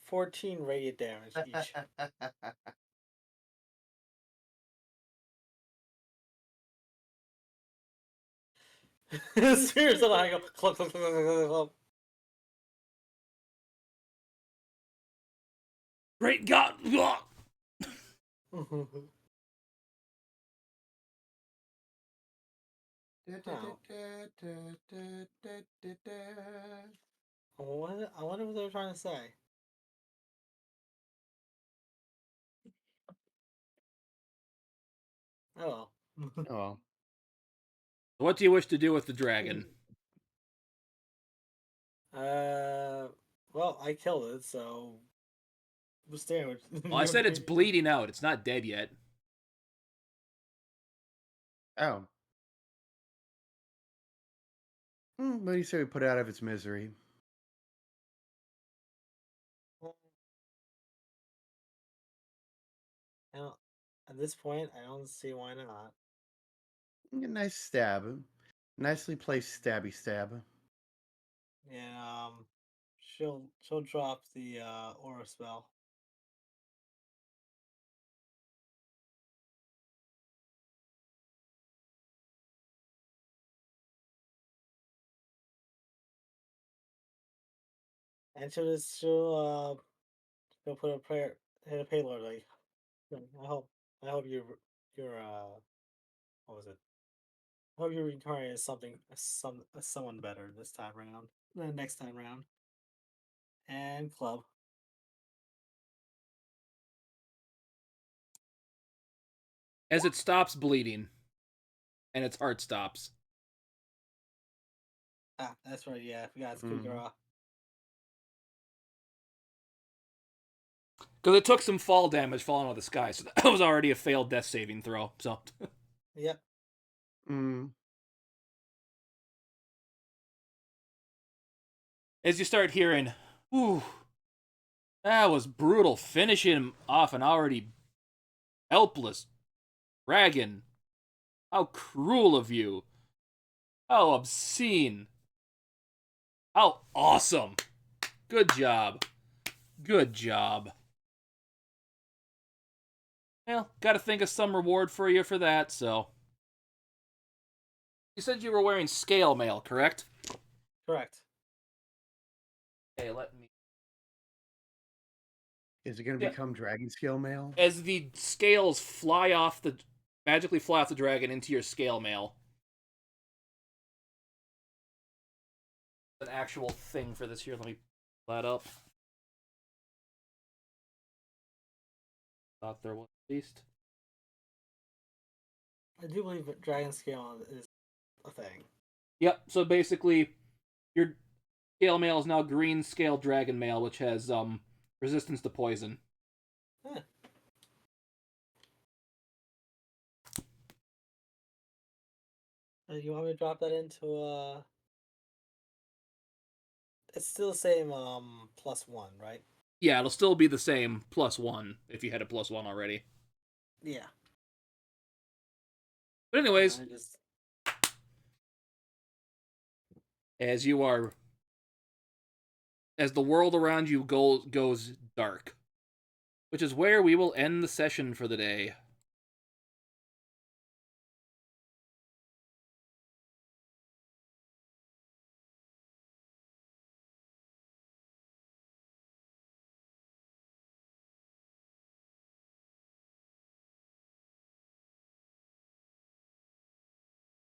14 radiant damage each. Seriously, I go club, club, club, club, club, Great God! Ugh. club. I wonder what they're trying to say. Oh well. Oh. What do you wish to do with the dragon? Well, I killed it, so what's damage? Well, I said it's bleeding out. It's not dead yet. Oh. What do you say we put it out of its misery? Now, at this point, I don't see why not. A nice stab. Nicely placed stabby stab. And she'll drop the aura spell. And she'll put a prayer hit a payload like I hope you're what was it? I hope you reincarnate as someone better this time round. Next time round. And club. As it stops bleeding, and its heart stops. Ah, that's right, yeah, I forgot it's Mhm. Kugara. Because it took some fall damage falling out of the sky, so that was already a failed death saving throw. So, Yep. as you start hearing, "Ooh, that was brutal," finishing him off an already helpless dragon. How cruel of you. How obscene. How awesome. Good job. Good job. Well, gotta think of some reward for you for that, so. You said you were wearing scale mail, correct? Correct. Okay, let me. Is it going to become dragon scale mail? As the scales magically fly off the dragon into your scale mail. An actual thing for this here. Let me pull that up. Thought there was at least. I do believe that Dragon Scale is a thing. Yep, so basically, your scale mail is now green scale dragon mail, which has resistance to poison. Huh. You want me to drop that into it's still the same +1, right? Yeah, it'll still be the same +1 if you had a +1 already. Yeah. But anyways, I just... as the world around you goes dark, which is where we will end the session for the day.